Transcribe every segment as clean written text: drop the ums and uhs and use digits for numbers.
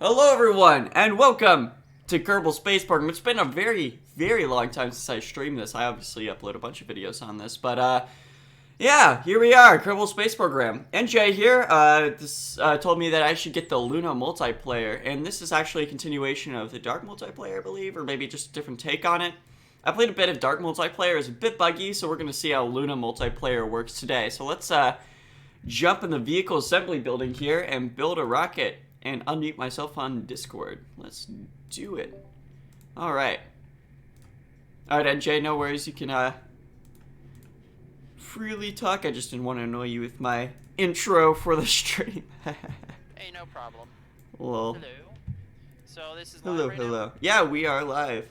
Hello everyone, and welcome to Kerbal Space Program. It's been a very, very long time since I streamed this. I obviously upload a bunch of videos on this, but yeah, here we are, Kerbal Space Program. NJ here, told me that I should get the Luna multiplayer, and this is actually a continuation of the Dark multiplayer, I believe, or maybe just a different take on it. I played a bit of Dark multiplayer, it's a bit buggy, so we're gonna see how Luna multiplayer works today. So let's jump in the vehicle assembly building here and build a rocket and unmute myself on Discord. Let's do it. Alright. Alright, NJ, no worries. You can freely talk. I just didn't want to annoy you with my intro for the stream. Hey, no problem. Lol. Hello. So this is live Hello, right hello. now? Yeah, we are live.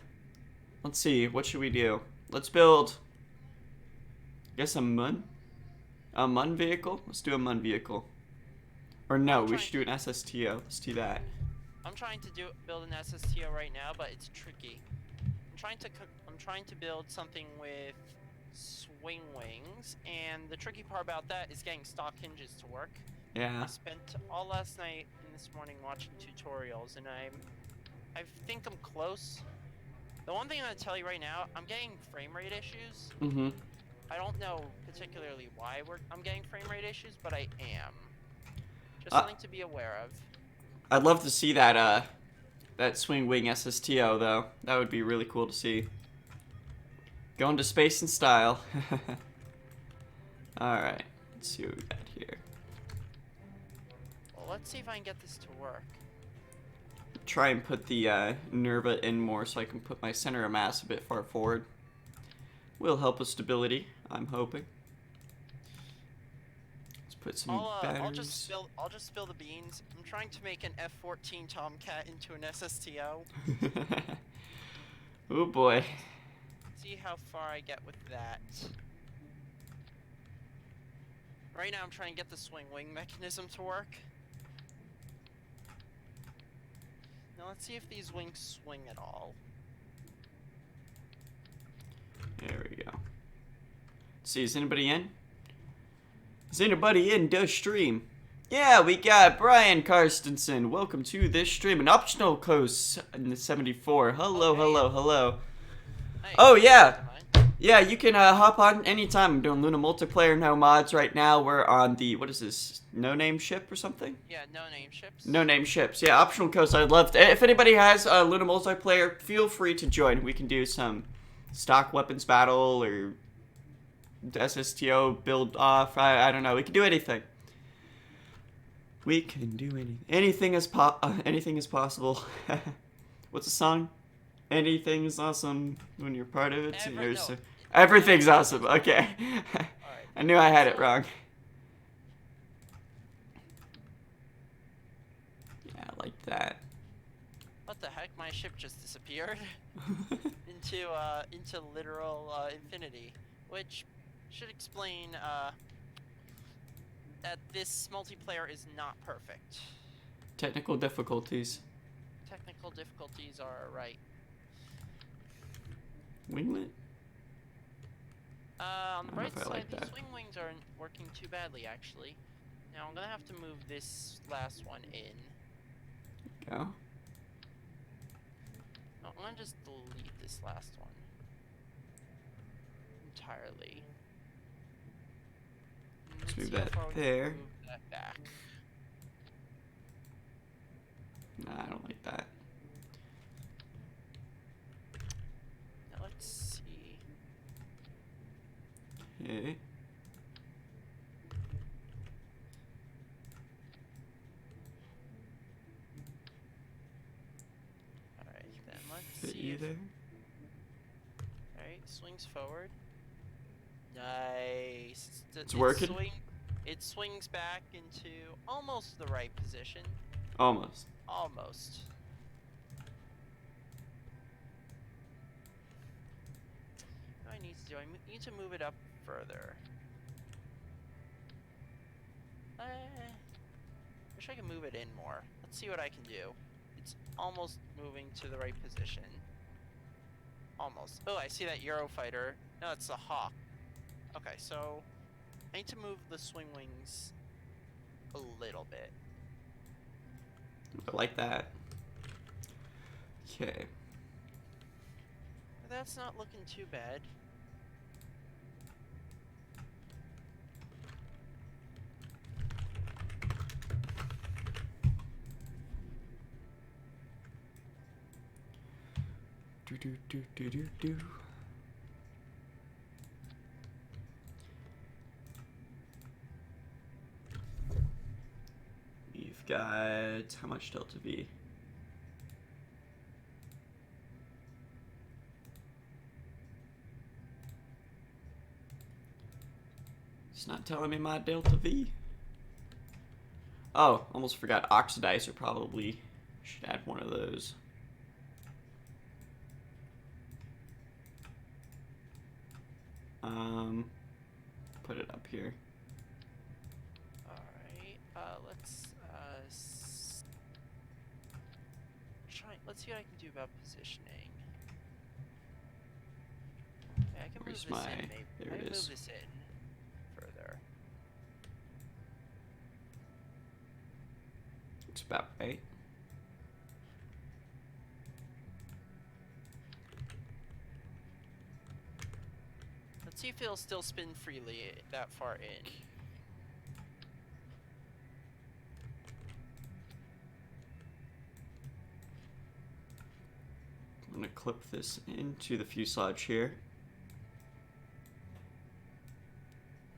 Let's see. What should we do? Let's build, I guess, a MUN vehicle? Let's do a MUN vehicle. Or no, we should do an SSTO. Let's do that. I'm trying to build an SSTO right now, but it's tricky. I'm trying to build something with swing wings, and the tricky part about that is getting stock hinges to work. Yeah. I spent all last night and this morning watching tutorials, and I think I'm close. The one thing I'm gonna tell you right now, I'm getting frame rate issues. Mm-hmm. I don't know particularly why I'm getting frame rate issues, but I am. Just something to be aware of. I'd love to see that that swing wing SSTO though. That would be really cool to see. Going to space in style. Alright, let's see what we got here. Well, let's see if I can get this to work. Try and put the Nerva in more so I can put my center of mass a bit far forward. Will help with stability, I'm hoping. Put some batteries. I'll just spill the beans. I'm trying to make an F-14 Tomcat into an SSTO. Oh boy. See how far I get with that. Right now I'm trying to get the swing wing mechanism to work. Now let's see if these wings swing at all. There we go. Let's see, is anybody in? Is anybody in the stream? Yeah, we got Brian Karstensen. Welcome to this stream. An optional coast in the 74. Hello, okay. hello. Hey, oh, yeah. Yeah, you can hop on anytime. I'm doing Luna multiplayer, no mods right now. We're on the, what is this, no-name ship or something? Yeah, no-name ships. No-name ships. Yeah, optional coast. I'd love to. If anybody has Luna multiplayer, feel free to join. We can do some stock weapons battle or SSTO build off. I don't know. We can do anything. We can do anything. Anything is possible. What's the song? Anything is awesome when you're part of it. Everything's awesome. Okay. Right. I knew I had it wrong. Yeah, like that. What the heck? My ship just disappeared into literal infinity, which should explain that this multiplayer is not perfect. Technical difficulties. Technical difficulties are right. Winglet? On the bright side, like these swing wings aren't working too badly, actually. Now I'm gonna have to move this last one in. Go. No, I'm gonna just delete this last one entirely. Let's see move how that far we can there. move that back. Nah, I don't like that. Now let's see. Okay. Alright, then let's Fit see. you there. Alright, swings forward. Nice. It's working? It swings back into almost the right position. Almost. Almost. What do I need to do? I need to move it up further. Wish I could move it in more. Let's see what I can do. It's almost moving to the right position. Almost. Oh, I see that Eurofighter. No, it's a Hawk. Okay, so I need to move the swing wings a little bit. I like that. Okay. That's not looking too bad. Do do do do do do. We've got how much delta V? It's not telling me my delta V. Oh, almost forgot oxidizer. Probably should add one of those. Put it up here. Alright, let's see what I can do about positioning. Yeah, I can Where's move this my- in, maybe. there I it can is. move this in further. Looks about right. Let's see if it'll still spin freely that far in. I'm gonna clip this into the fuselage here.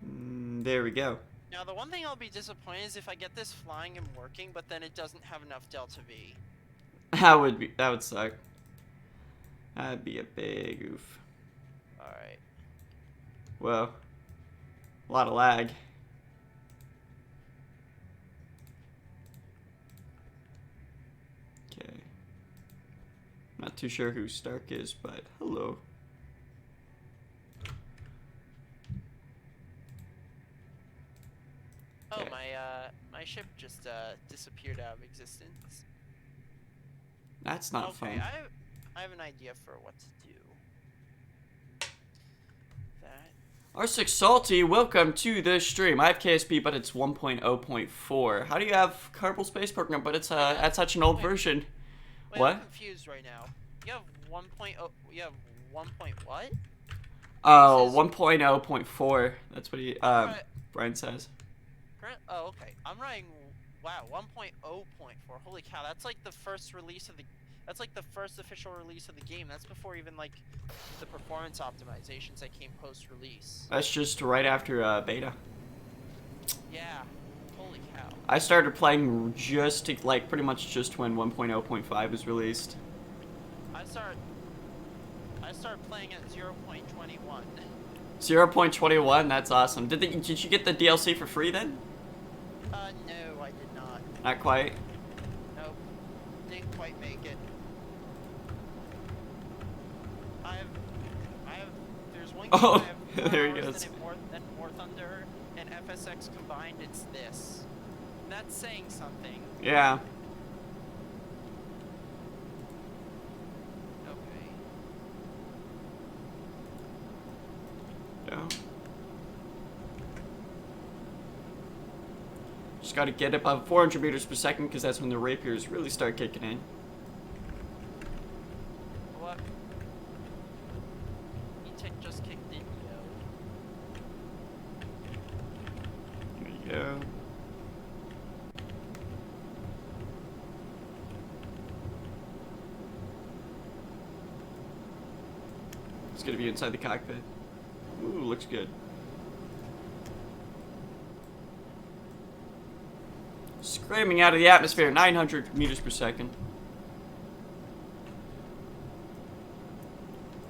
There we go. Now, the one thing I'll be disappointed is if I get this flying and working, but then it doesn't have enough delta V. That would suck. That'd be a big oof. Alright. Whoa. A lot of lag. Okay. Not too sure who Stark is, but hello. Oh, Okay. my ship just disappeared out of existence. That's not Okay, fun. I have an idea for what to do. That. R6 Salty, welcome to the stream. I have KSP, but it's 1.0.4. How do you have Kerbal Space Program, but it's at such an old version? Wait, What? I'm confused right now. You have 1.0. You have 1. What? Oh, This is- 1.0.4. That's what Right. Brian says. Oh, okay. I'm writing. Wow, 1.0.4. Holy cow! That's like the first release of the. That's like the first official release of the game. That's before even like the performance optimizations that came post-release. That's just right after beta. Yeah. Holy cow. I started playing just like pretty much just when 1.0.5 was released. I started playing at 0.21. 0.21, that's awesome. Did you get the DLC for free then? No, I did not. Not quite. Nope. Didn't quite make it. There's one game Oh, I have there he more hours goes. than War Thunder and FSX combined, it's this. And that's saying something. Yeah. Okay. Yeah. Just gotta get above 400 meters per second because that's when the rapiers really start kicking in. What? E-Tech just kicked in, yo. There you go. It's gonna be inside the cockpit. Ooh, looks good. Screaming out of the atmosphere, 900 meters per second.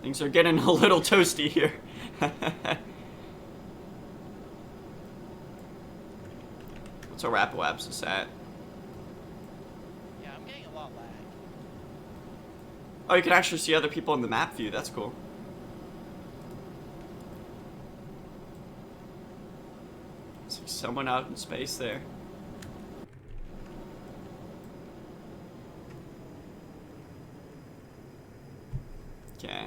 Things are getting a little toasty here. What's our Rappo abscess at? Yeah, I'm getting a lot lag. Oh, you can actually see other people in the map view. That's cool. See someone out in space there. Okay.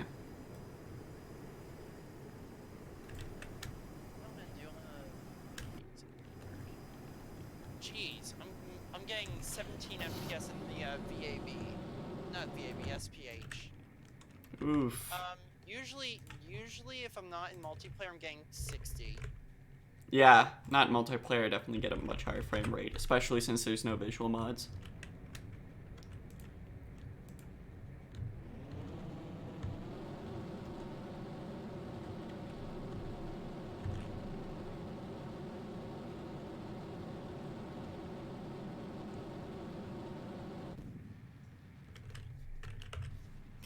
Jeez, I'm getting 17 FPS in the VAB. Not VAB, SPH. Oof. Usually if I'm not in multiplayer, I'm getting 60. Yeah, not in multiplayer, I definitely get a much higher frame rate, especially since there's no visual mods.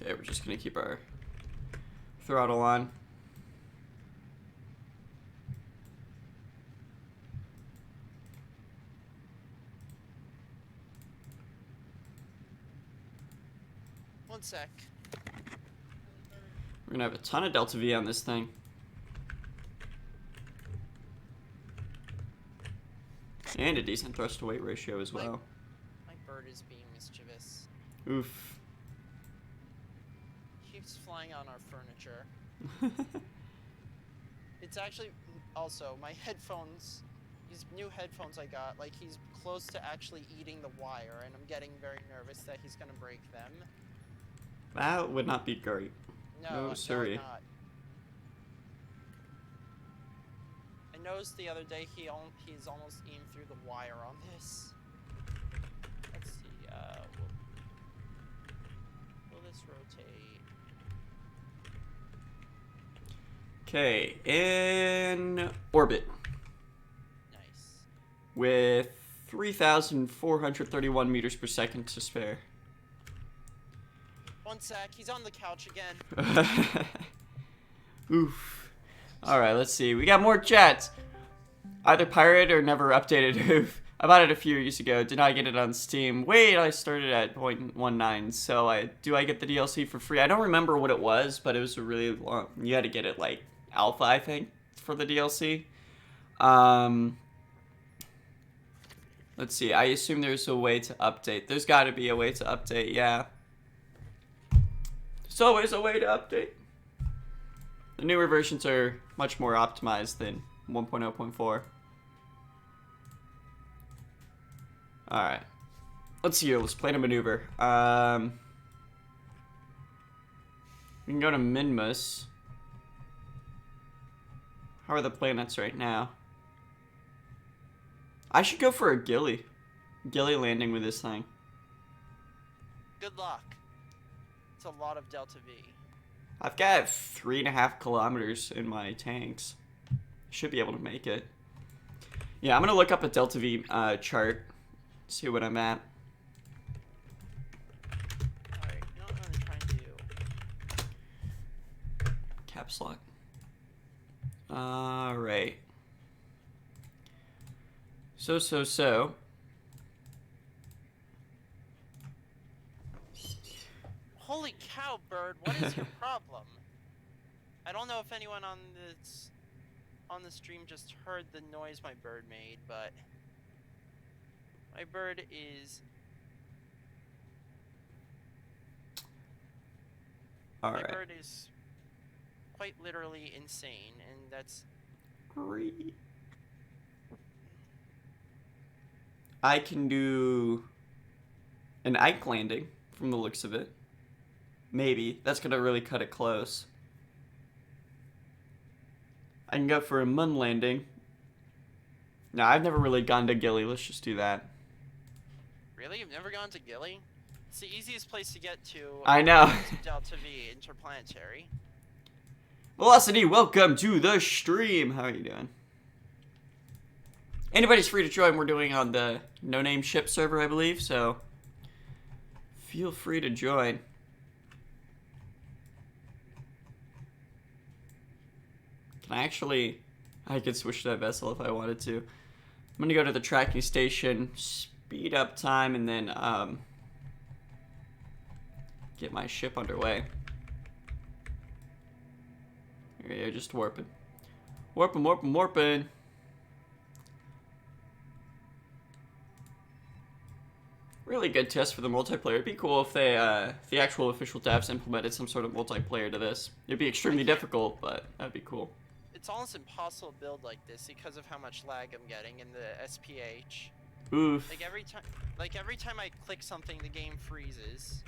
Okay, we're just gonna keep our throttle on. One sec. We're gonna have a ton of delta V on this thing. And a decent thrust to weight ratio as well. My bird is being mischievous. Oof. Keeps flying on our furniture. It's actually also my headphones. These new headphones I got, like he's close to actually eating the wire, and I'm getting very nervous that he's gonna break them. That would not be great. No, sorry. No, not. I noticed the other day he's almost eating through the wire on this. Let's see. Will this rotate? Okay, in orbit. Nice. With 3,431 meters per second to spare. One sec, he's on the couch again. Oof. Alright, let's see. We got more chats. Either pirate or never updated. Oof. I bought it a few years ago. Did not get it on Steam. Wait, I started at 0.19. So do I get the DLC for free? I don't remember what it was, but it was a really long. You had to get it like alpha, I think, for the DLC. Let's see. I assume there's a way to update. There's got to be a way to update. Yeah. There's always a way to update. The newer versions are much more optimized than 1.0.4. Alright. Let's see here. Let's plan a maneuver. We can go to Minmus. How are the planets right now? I should go for a ghillie. Ghillie landing with this thing. Good luck. It's a lot of Delta V. I've got 3.5 kilometers in my tanks. Should be able to make it. Yeah, I'm gonna look up a Delta V chart. See what I'm at. Alright, you know what I'm trying to do? Caps lock. Alright. So. Holy cow, bird, what is your problem? I don't know if anyone on the stream just heard the noise my bird made, but my bird is All right. My bird is quite literally insane, and that's great. I can do an Ike landing from the looks of it. Maybe. That's gonna really cut it close. I can go for a Mun landing. No, I've never really gone to Gilly. Let's just do that. Really? You've never gone to Gilly? It's the easiest place to get to. I know. Delta V Interplanetary. Velocity, welcome to the stream. How are you doing? Anybody's free to join. We're doing on the No Name Ship server, I believe, so feel free to join. I could switch to that vessel if I wanted to. I'm gonna go to the tracking station, speed up time, and then get my ship underway. Here we go, just warping. Warping. Really good test for the multiplayer. It'd be cool if they, the actual official devs implemented some sort of multiplayer to this. It'd be extremely difficult, but that'd be cool. It's almost impossible to build like this because of how much lag I'm getting in the SPH. Oof. Like every time I click something, the game freezes.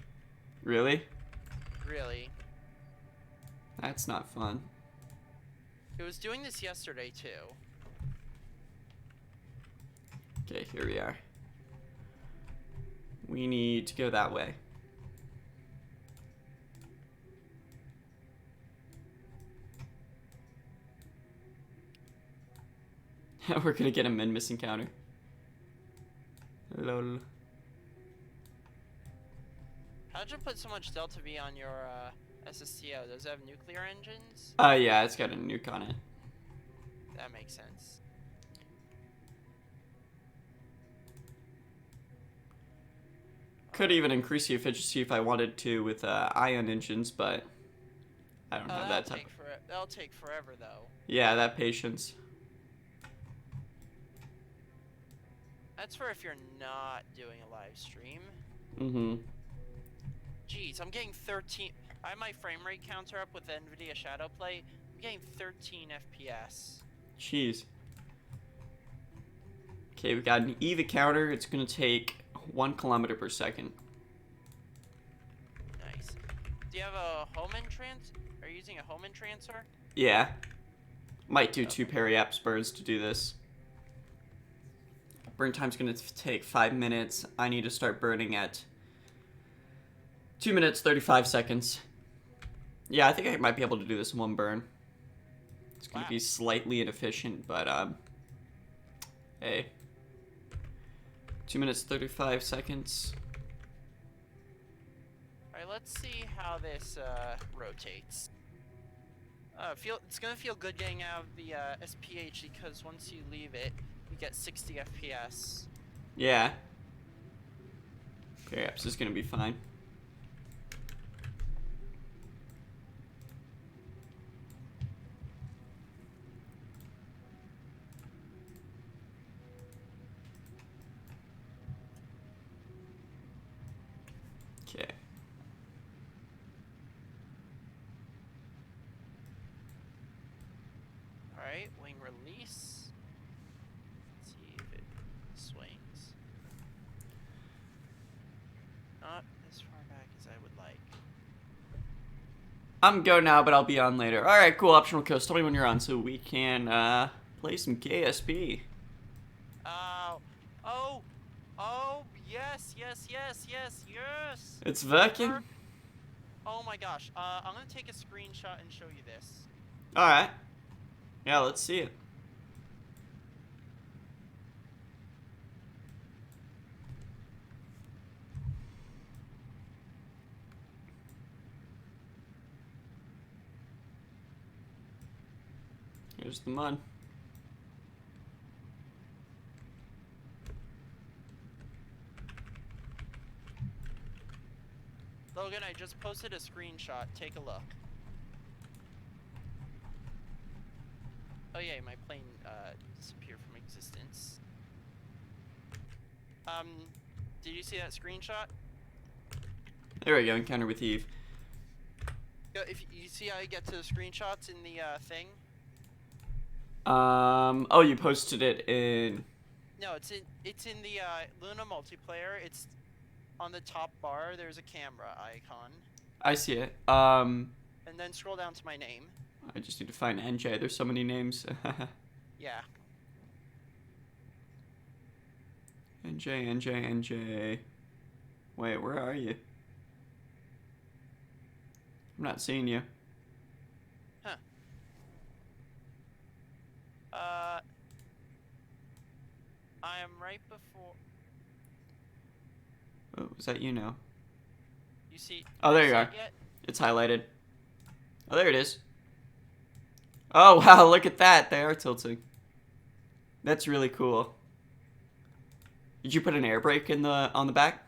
Really? Really. That's not fun. It was doing this yesterday too. Okay, here we are. We need to go that way. We're gonna get a min-miss encounter. Lol. How'd you put so much Delta V on your SSTO? Does it have nuclear engines? Yeah, it's got a nuke on it. That makes sense. Could even increase the efficiency if I wanted to with ion engines, but I don't have that type. That'll take forever though. Yeah, that patience. That's for if you're not doing a live stream. Mm-hmm. Jeez, I'm getting 13. I have my frame rate counter up with NVIDIA Shadowplay. I'm getting 13 FPS. Jeez. Okay, we got an EVA counter. It's gonna take 1 kilometer per second. Nice. Do you have a Hohmann Are you using a Hohmann transfer? Yeah. Might do 2 periapse burns to do this. Burn time's gonna take 5 minutes. I need to start burning at 2 minutes 35 seconds. Yeah, I think I might be able to do this in 1 burn. It's gonna be slightly inefficient, but hey. 2 minutes 35 seconds. Alright, let's see how this rotates. It's gonna feel good getting out of the SPH because once you leave it, you get 60 FPS. Yeah. Periapse is gonna be fine. Okay. Alright, wing release. Let's see if it swings. Not as far back as I would like. I'm go now, but I'll be on later. Alright, cool. Optional coast. Tell me when you're on so we can play some KSP. Oh, yes. It's working? Oh my gosh. I'm gonna take a screenshot and show you this. Alright. Yeah, let's see it. Here's the mud. Logan, I just posted a screenshot. Take a look. Oh yeah, my plane disappeared from existence. Did you see that screenshot? There we go, encounter with Eve. If you see how you get to the screenshots in the thing? Oh, you posted it in... No, it's in the Luna multiplayer. It's on the top bar. There's a camera icon. I see it. And then scroll down to my name. I just need to find NJ. There's so many names. Yeah. NJ. Wait, where are you? I'm not seeing you. Huh. I am right before. Oh, is that you now? You see? Oh, there you see are. it yet? It's highlighted. Oh, there it is. Oh, wow, look at that. They are tilting. That's really cool. Did you put an air brake in on the back?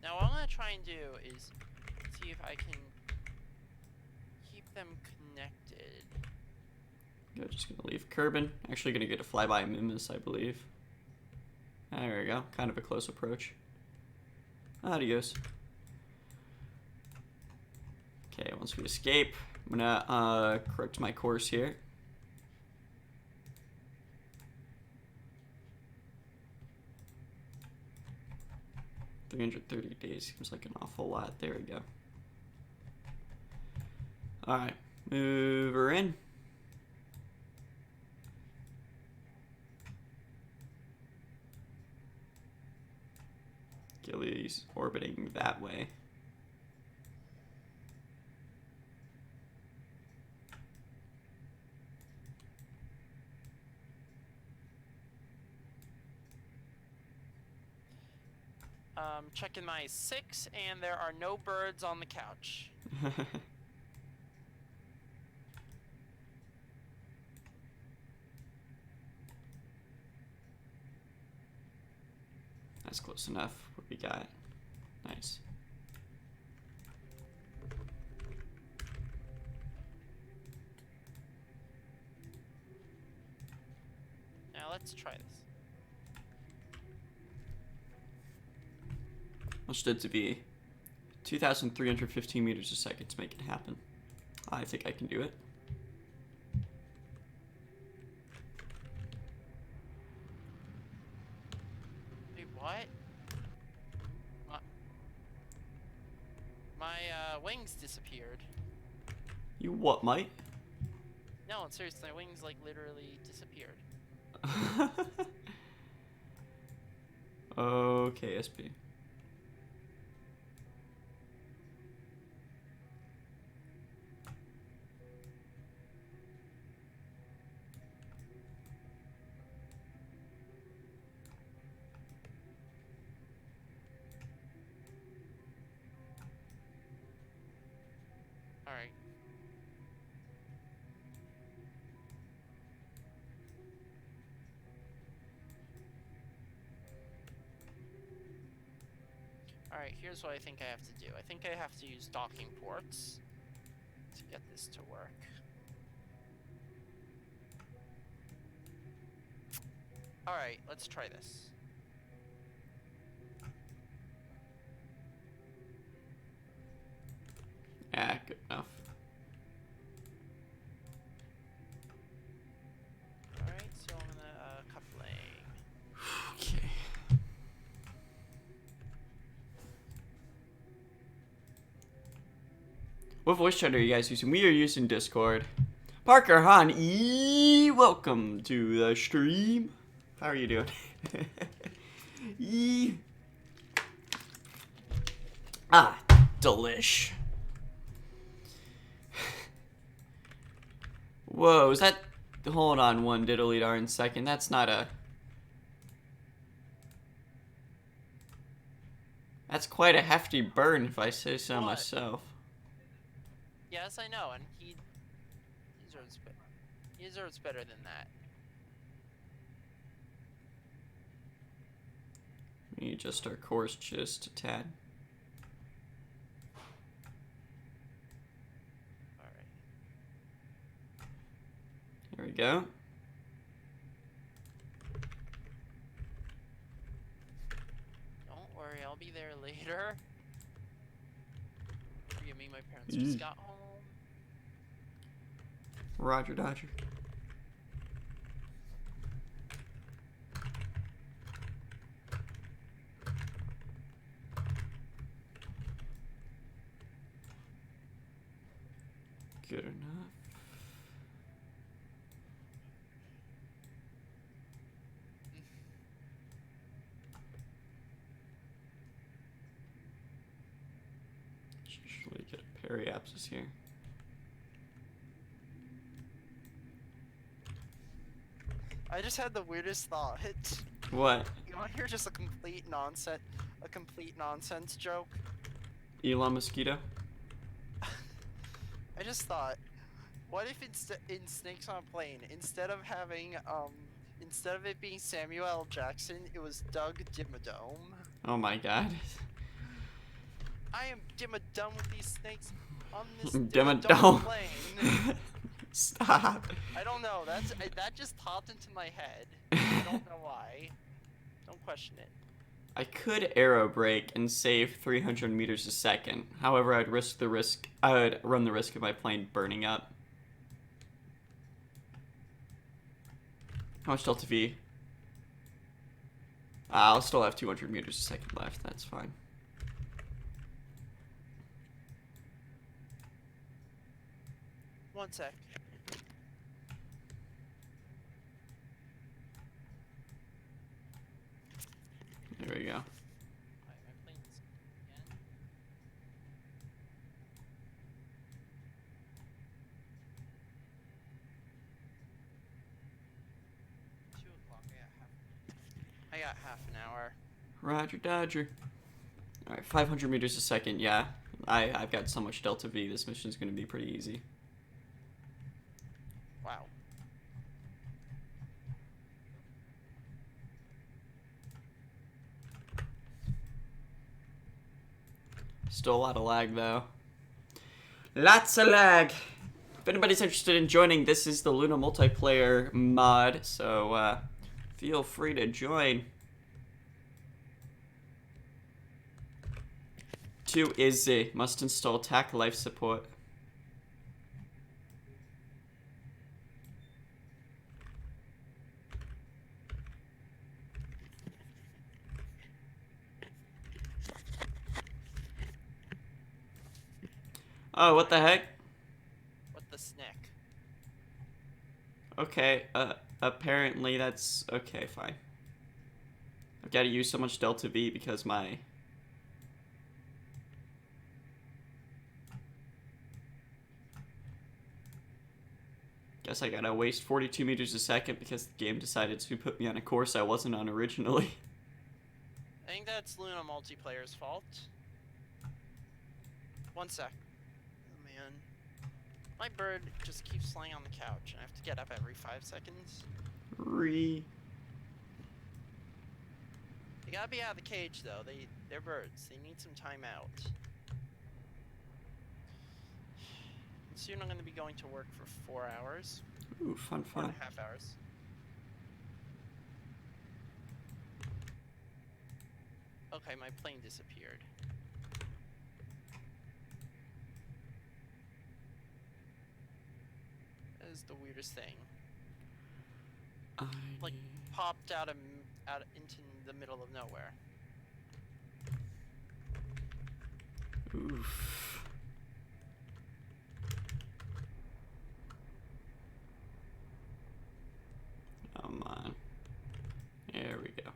Now what I'm gonna try and do is see if I can keep them connected. I'm just gonna leave Kerbin. Actually gonna get a flyby Mimus, I believe. There we go. Kind of a close approach. Adios. Okay, once we escape, I'm gonna correct my course here. 330 days seems like an awful lot. There we go. Alright, move her in. Gilly's orbiting that way. Checking my 6, and there are no birds on the couch. That's close enough. What we got? Nice. Now let's try this. Much did to be 2,315 meters a second to make it happen. I think I can do it. Wait, what? My wings disappeared. You what, mate? No, seriously, my wings like literally disappeared. Okay, SP. Alright. Alright, here's what I think I have to do. I think I have to use docking ports to get this to work. Alright, let's try this. Yeah, good enough. Alright, so I'm gonna coupling. Okay. What voice chat are you guys using? We are using Discord. Parker Han, welcome to the stream. How are you doing? Delish. Whoa, is that... Hold on one diddly darn second. That's not a... That's quite a hefty burn, if I say so What? myself. Yes, I know, and he deserves better than that. We adjust our course just a tad. Alright. There we go. Don't worry, I'll be there later. Forgive me, my parents just got home. Roger Dodger. Good enough. Usually get a periapsis here. I just had the weirdest thought. What? You want to hear just a complete nonsense joke? Elon Mosquito? I just thought, what if in Snakes on a Plane, instead of it being Samuel L. Jackson, it was Doug Dimmadome? Oh my god. I am Dimmadome with these snakes on this Dimmadome. Dimmadome plane. Stop. I don't know. That just popped into my head. I don't know why. Don't question it. I could aero brake and save 300 meters a second. However, I would run the risk of my plane burning up. How much delta V? I'll still have 200 meters a second left. That's fine. One sec. There we go. Alright, my plane's again. 2 o'clock. I got half an hour. Roger Dodger. Alright, 500 meters a second, yeah. I've got so much Delta V, this mission's gonna be pretty easy. Wow. Still a lot of lag, though. Lots of lag! If anybody's interested in joining, this is the Luna multiplayer mod, so feel free to join. Too easy. Must install TAC life support. Oh, what the heck? What the snick? Okay, apparently that's... Okay, fine. I've got to use so much Delta V because my... Guess I gotta waste 42 meters a second because the game decided to put me on a course I wasn't on originally. I think that's Luna multiplayer's fault. One sec. Oh man. My bird just keeps laying on the couch and I have to get up every 5 seconds. Re... They gotta be out of the cage though. They're birds. They need some time out. And soon I'm gonna be going to work for 4 hours. Ooh, fun, fun. 4.5 hours. Okay, my plane disappeared. That is the weirdest thing. Like popped out into the middle of nowhere. Oof. Come on. There we go.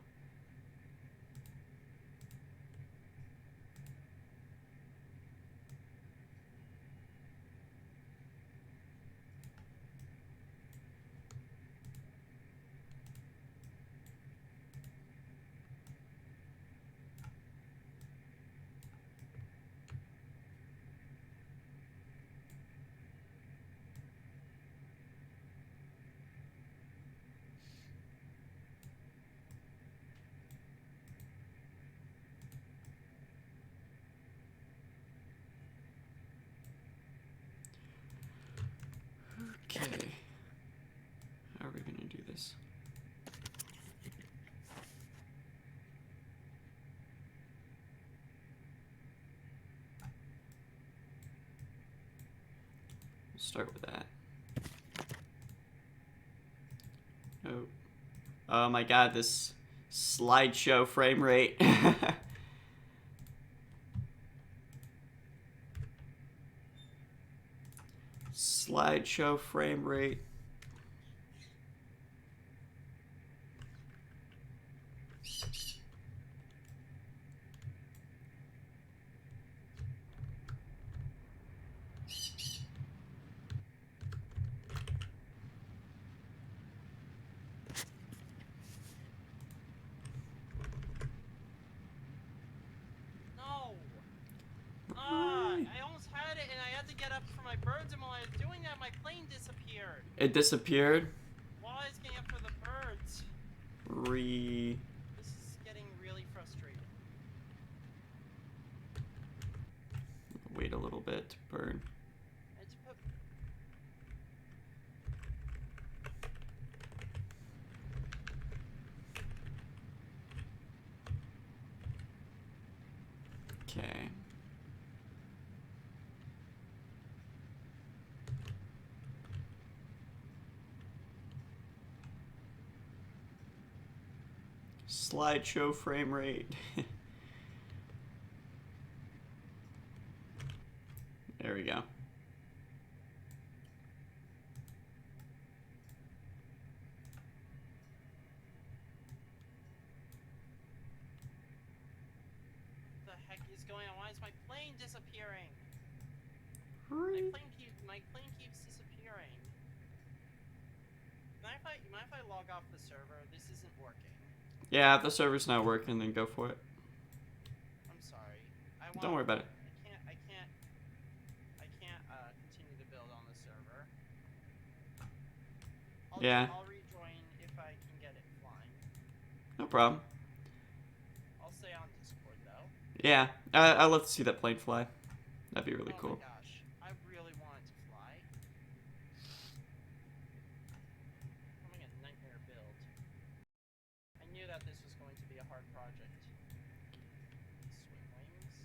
Okay. How are we gonna do this? We'll start with that. Oh. Oh my god, this slideshow frame rate. Slideshow frame rate. No! I almost had it and I had to get up for my birds, and while I was doing that, my plane disappeared. It disappeared. While I was getting up for the birds. This is getting really frustrating. Wait a little bit to burn. I had to put... Okay. slideshow frame rate. There we go. What the heck is going on? Why is my plane disappearing? My plane keeps disappearing. Mind if I log off the server? This isn't working. Yeah, if the server's not working, then go for it. I'm sorry. Don't worry about it. I can't continue to build on the server. I'll rejoin if I can get it flying. No problem. I'll stay on Discord though. Yeah, I'd love to see that plane fly. That'd be really cool. Oh my gosh, I really want it to fly. I'm having a nightmare build. I knew that this was going to be a hard project. Swing wings.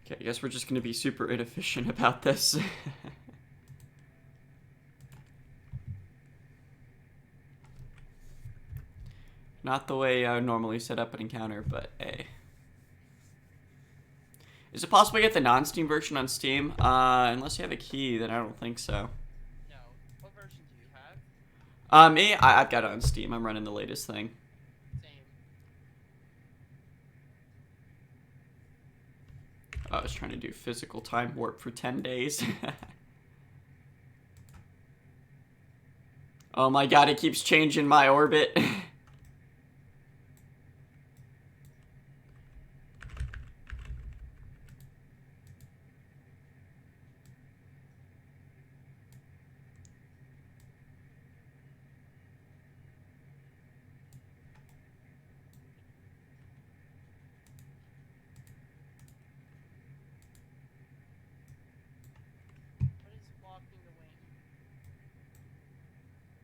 Okay, I guess we're just gonna be super inefficient about this. Not the way I would normally set up an encounter, but hey. Is it possible to get the non-Steam version on Steam? Unless you have a key, then I don't think so. No. What version do you have? I've got it on Steam. I'm running the latest thing. Same. I was trying to do physical time warp for 10 days. Oh my god, it keeps changing my orbit. What is blocking the wing?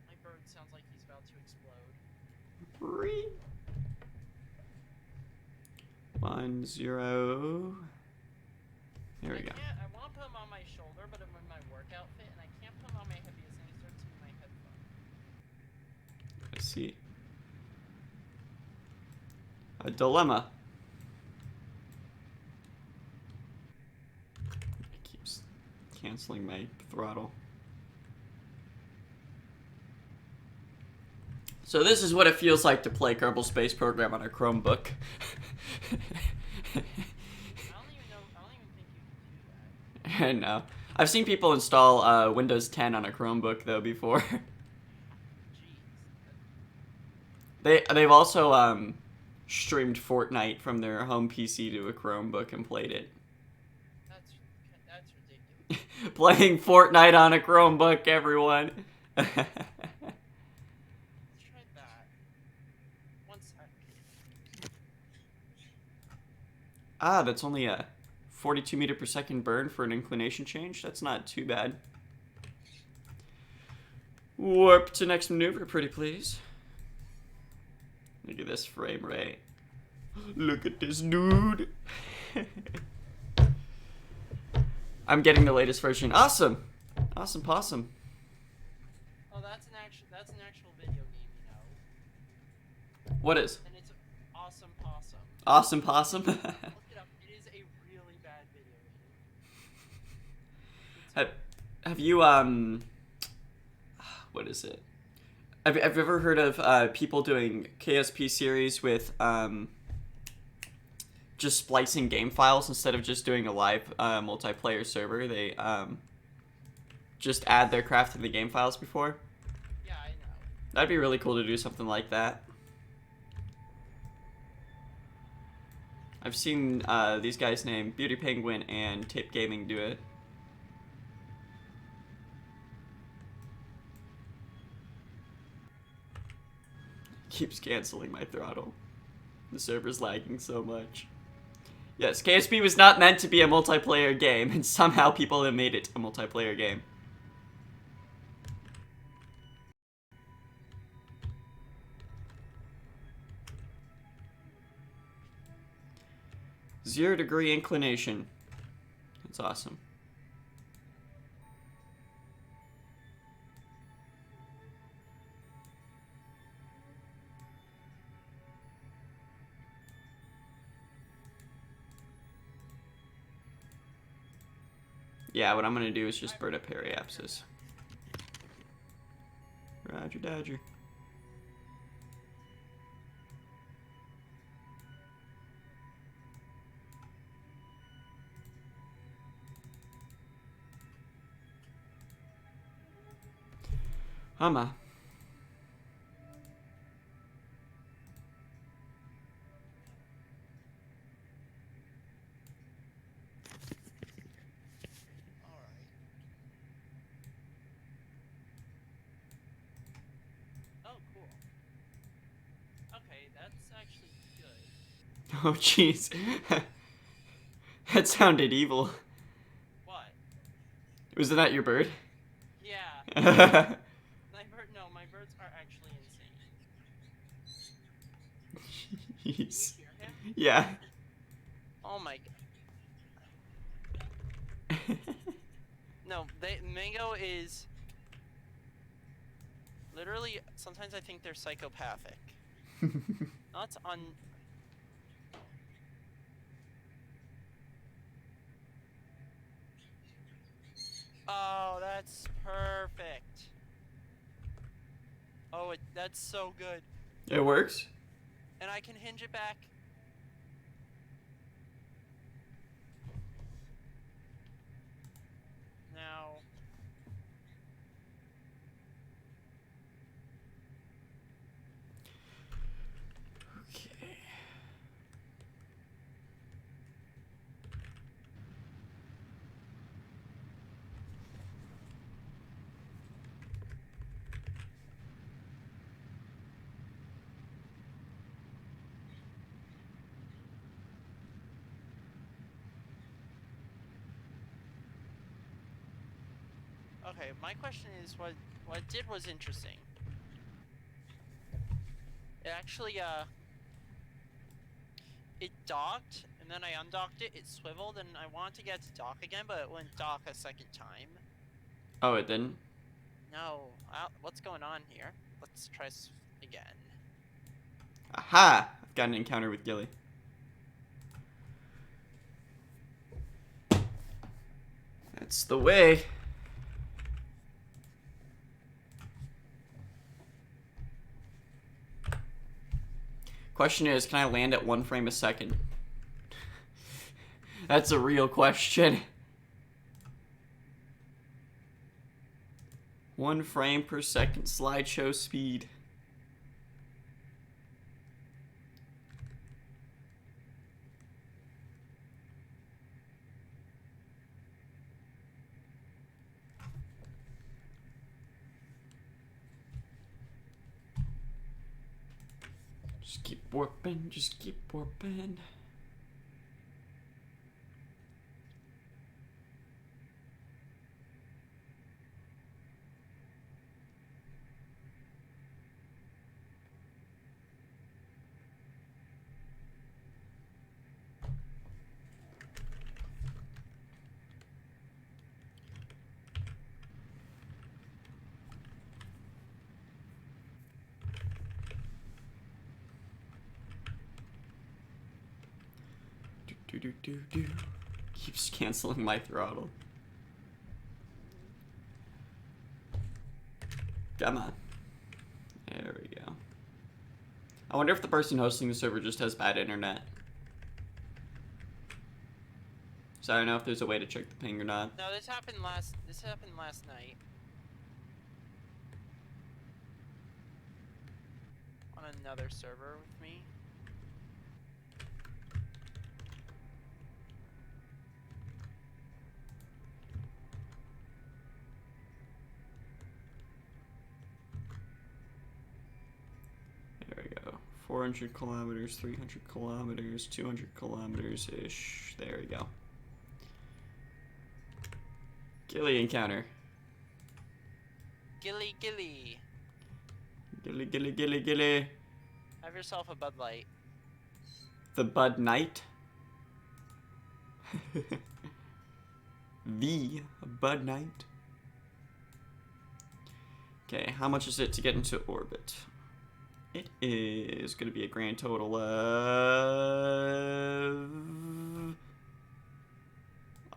My bird sounds like he's about to explode. 3, 1, 0. There we go. I want to put him on my shoulder, but I'm in my work outfit, and I can't put him on my head because then he starts to my headphone. I see. A dilemma. It keeps canceling my throttle. So this is what it feels like to play Kerbal Space Program on a Chromebook. I don't even think you can do that. No. I've seen people install Windows 10 on a Chromebook though before. Jeez. They've also streamed Fortnite from their home PC to a Chromebook and played it. That's ridiculous. Playing Fortnite on a Chromebook, everyone. Let's try that. One sec. Ah, that's only a 42 meter per second burn for an inclination change. That's not too bad. Warp to next maneuver, pretty please. Look at this frame rate. Look at this dude. I'm getting the latest version. Awesome. Awesome possum. Oh, that's an actual video game, you know. What is? And it's Awesome Possum. Awesome possum? Look it up. It is a really bad video game. Have you, what is it? Have you ever heard of people doing KSP series with just splicing game files instead of just doing a live multiplayer server? They just add their craft to the game files before. Yeah, I know. That'd be really cool to do something like that. I've seen these guys named Beauty Penguin and Tape Gaming do it. Keeps canceling my throttle. The server's lagging so much. Yes, KSP was not meant to be a multiplayer game, and somehow people have made it a multiplayer game. .0 degree inclination. That's awesome. Yeah, what I'm gonna do is just burn up periapsis. Roger Dodger. Humma. Oh, cool. Okay, that's actually good. Oh, jeez. That sounded evil. What? Was that your bird? Yeah. Jeez. My birds are actually insane. Can you hear him? Yeah. Oh my god. No, Mango is literally, sometimes I think they're psychopathic. That's Oh, that's perfect. Oh, that's so good. It works? And I can hinge it back. Now. Okay. Okay, my question is what it did was interesting. It actually it docked, and then I undocked it, it swiveled, and I wanted to get it to dock again, but it wouldn't dock a second time. Oh, it didn't? No, what's going on here? Let's try again. Aha! I've got an encounter with Gilly. That's the way. Question is, can I land at 1 frame a second? That's a real question. 1 frame per second slideshow speed. Just keep warping, just keep warping. Do. Keeps canceling my throttle. Come on. There we go. I wonder if the person hosting the server just has bad internet. So I don't know if there's a way to check the ping or not. No, this happened last night. On another server with me. There we go. 400 kilometers, 300 kilometers, 200 kilometers-ish. There we go. Gilly encounter. Gilly. Gilly. Have yourself a Bud Light. The Bud Knight? the Bud Knight. Okay, how much is it to get into orbit? It is going to be a grand total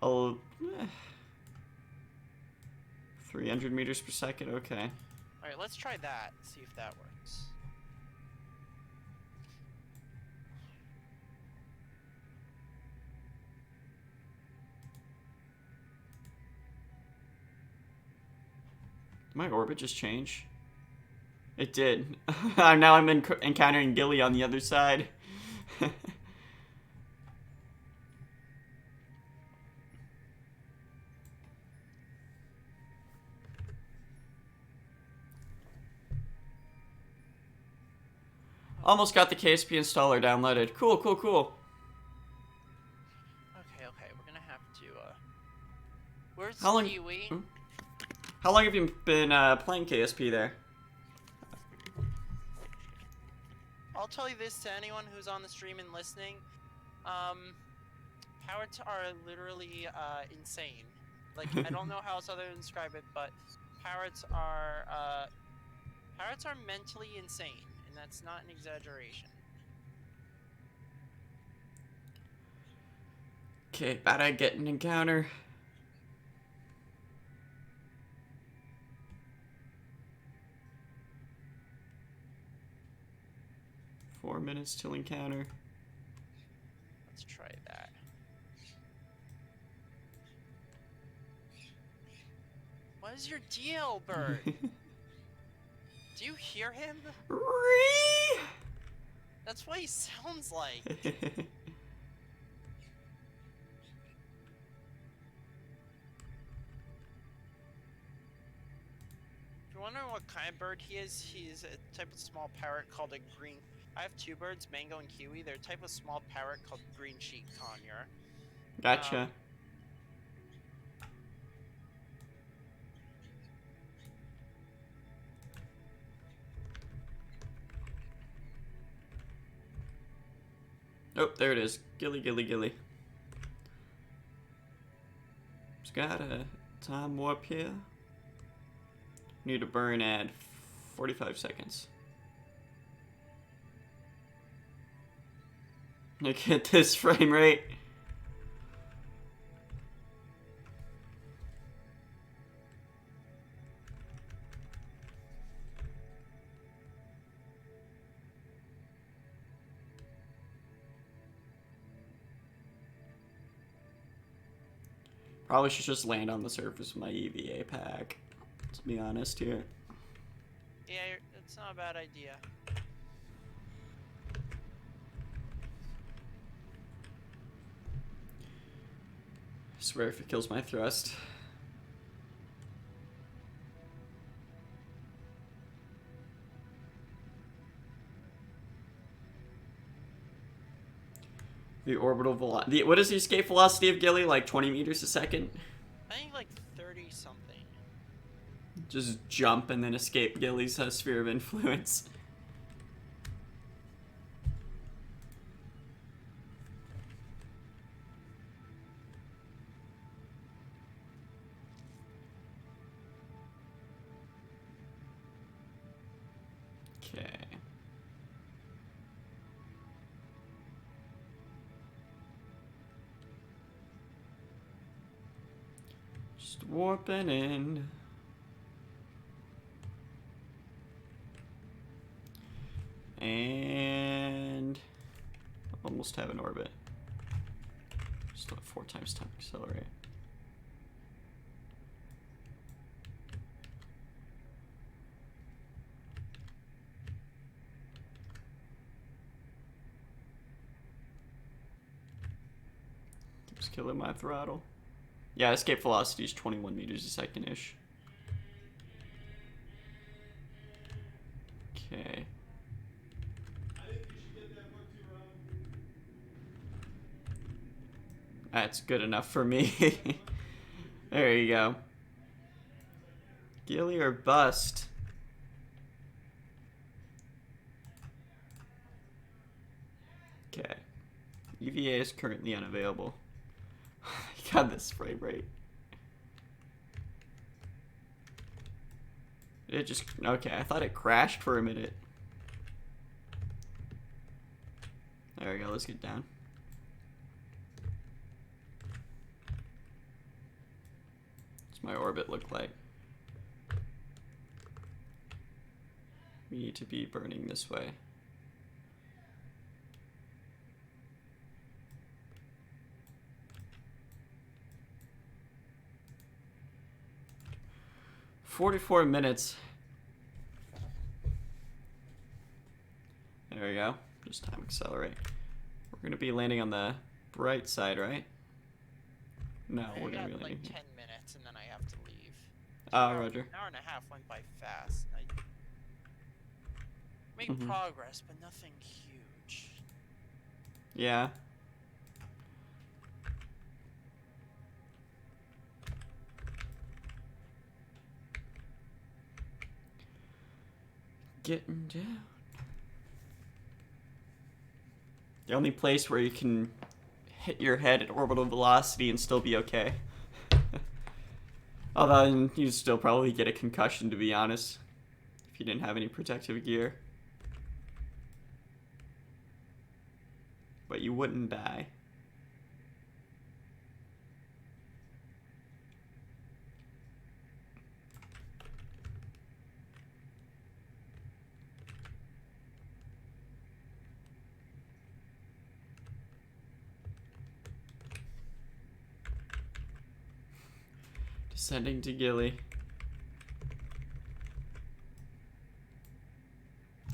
of 300 meters per second. Okay. All right, let's try that. See if that works. Did my orbit just change? It did. Now I'm encountering Gilly on the other side. Almost got the KSP installer downloaded. Cool, cool, cool. Okay, we're gonna have to, where's How long- Kiwi? How long have you been playing KSP there? I'll tell you this to anyone who's on the stream and listening. Parrots are literally, insane. Like, I don't know how else other to describe it, but parrots are mentally insane. And that's not an exaggeration. Okay, about to get an encounter. Four minutes till encounter. Let's try that. What is your deal, bird? Do you hear him? That's what he sounds like. If you're wondering what kind of bird he is, he's a type of small parrot called a green. I have two birds, Mango and Kiwi. They're a type of small parrot called green cheek conure. Gotcha. Oh, there it is. Gilly, Gilly, Gilly. Just got a time warp here. Need to burn at 45 seconds. Look at this frame rate. Probably should just land on the surface with my EVA pack, to be honest here. Yeah, it's not a bad idea. I swear if it kills my thrust. The orbital velocity. What is the escape velocity of Gilly? Like 20 meters a second? I think like 30 something. Just jump and then escape Gilly's sphere of influence. Okay. Just warping in. And almost have an orbit. Still have 4 times time to accelerate. Keeps killing my throttle. Yeah, escape velocity is 21 meters a second-ish. Okay. That's good enough for me. There you go. Gilly or bust. Okay. EVA is currently unavailable. God, this frame rate. It just... Okay, I thought it crashed for a minute. There we go, let's get down. What's my orbit look like? We need to be burning this way. "44 minutes. There we go. Just time accelerate. We're gonna be landing on the bright side, right? No, we're gonna be landing. Like 10 minutes, and then I have to leave. Roger. An hour and a half went by fast. I made progress, but nothing huge. Yeah. Getting down. The only place where you can hit your head at orbital velocity and still be okay. Although you'd still probably get a concussion, to be honest, if you didn't have any protective gear. But you wouldn't die. Descending to Gilly.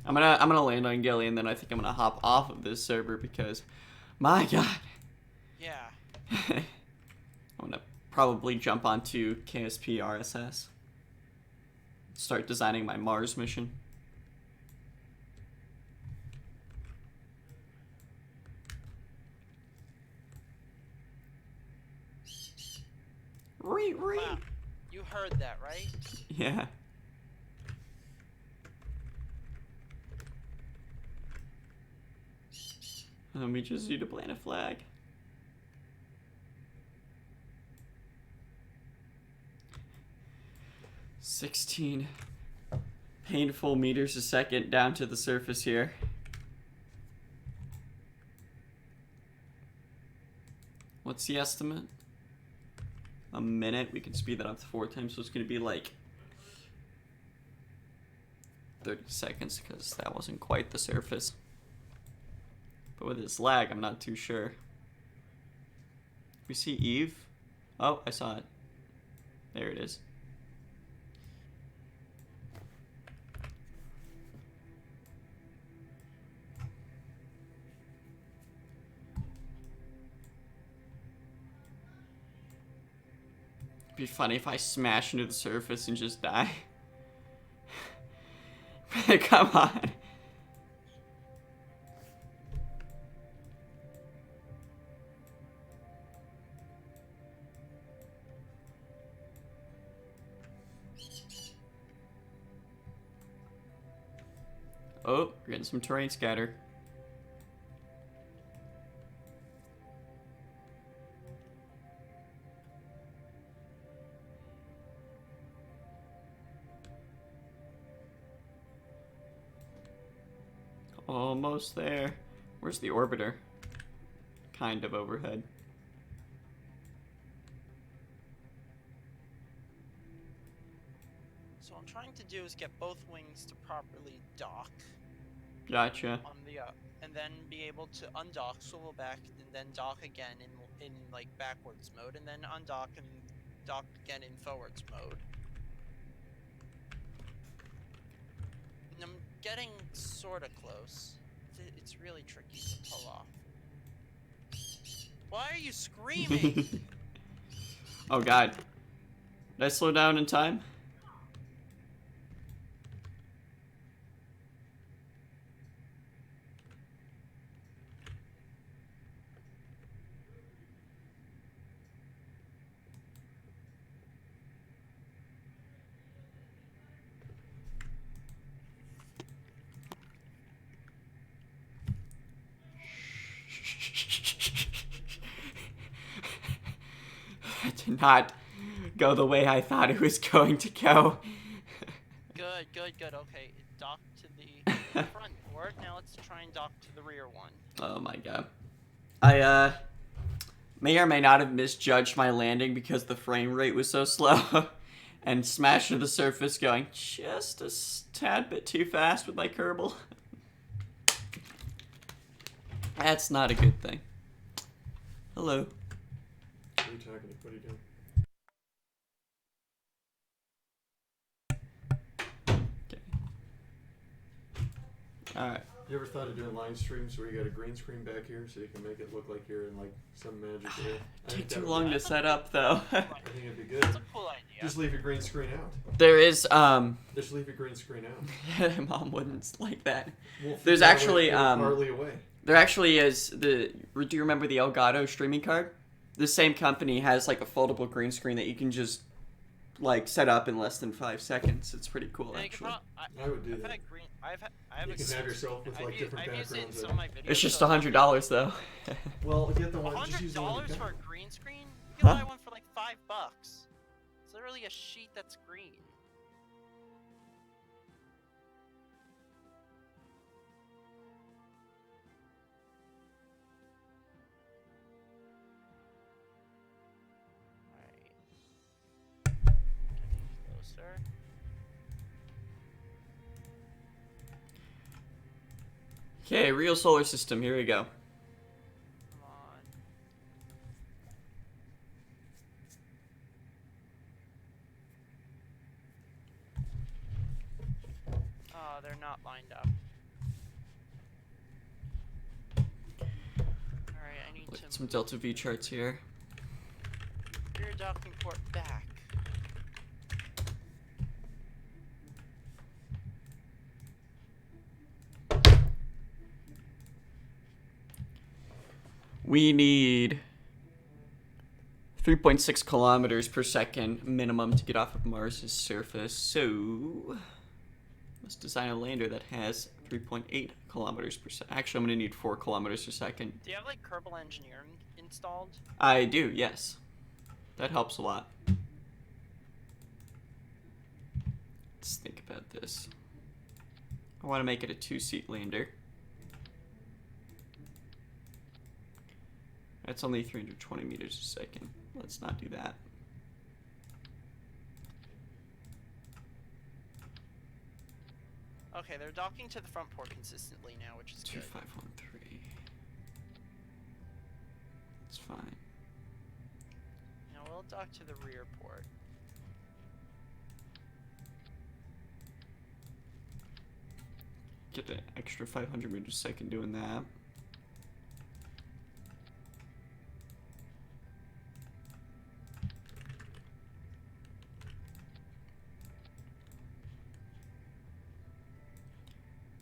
I'm gonna land on Gilly, and then I think I'm gonna hop off of this server because, my God. Yeah. I'm gonna probably jump onto KSP RSS. Start designing my Mars mission. Wow. You heard that, right? Yeah. We just need to plant a flag. "16 painful meters a second down to the surface here. What's the estimate? A minute. We can speed that up to 4 times, so it's going to be like 30 seconds because that wasn't quite the surface. But with this lag, I'm not too sure. We see Eve? Oh, I saw it. There it is. It'd be funny if I smash into the surface and just die. Come on. Oh, we're getting some terrain scatter. Almost there. Where's the orbiter? Kind of overhead. So what I'm trying to do is get both wings to properly dock. Gotcha. On the and then be able to undock, swivel back, and then dock again in like backwards mode, and then undock and dock again in forwards mode. And I'm getting sorta close. It's really tricky to pull off. Why are you screaming? Oh God. Did I slow down in time? That did not go the way I thought it was going to go. Good. Good, good, good. Okay, dock to the front port. Now let's try and dock to the rear one. Oh my god. I may or may not have misjudged my landing because the frame rate was so slow and smashed to the surface going just a tad bit too fast with my Kerbal. That's not a good thing. Hello. What are you talking to? What are you doing? Okay. Alright. You ever thought of doing line streams where you got a green screen back here so you can make it look like you're in like some magic area? Take too long to set up though. I think it'd be good. That's a cool idea. Just leave your green screen out. There is Just leave your green screen out. Mom wouldn't like that. We'll There's figure out actually a way to get it partly away. there actually is do you remember the Elgato streaming card? The same company has like a foldable green screen that you can just like set up in less than 5 seconds. It's pretty cool Yeah, actually. I would do that. I have You can have yourself with like different I've used it in backgrounds. some of my videos. It's just so- $100 though. Well, get the one. Just use the one $100 you for got. a green screen? You can Huh? buy one for like $5. It's literally a sheet that's green. Alright. Getting closer. Okay, real solar system. Here we go. Come on. Oh, they're not lined up. Alright, I need Look at to some Delta V charts here. rear docking port back. We need 3.6 kilometers per second minimum to get off of Mars's surface, so let's design a lander that has 3.8 kilometers per second. Actually, I'm going to need 4 kilometers per second. Do you have like Kerbal engineering installed? I do, yes. That helps a lot. Let's think about this. I want to make it a 2-seat lander. That's only 320 meters a second. Let's not do that. Okay, they're docking to the front port consistently now, which is good. 2513. It's fine. Now we'll dock to the rear port. Get an extra 500 meters a second doing that.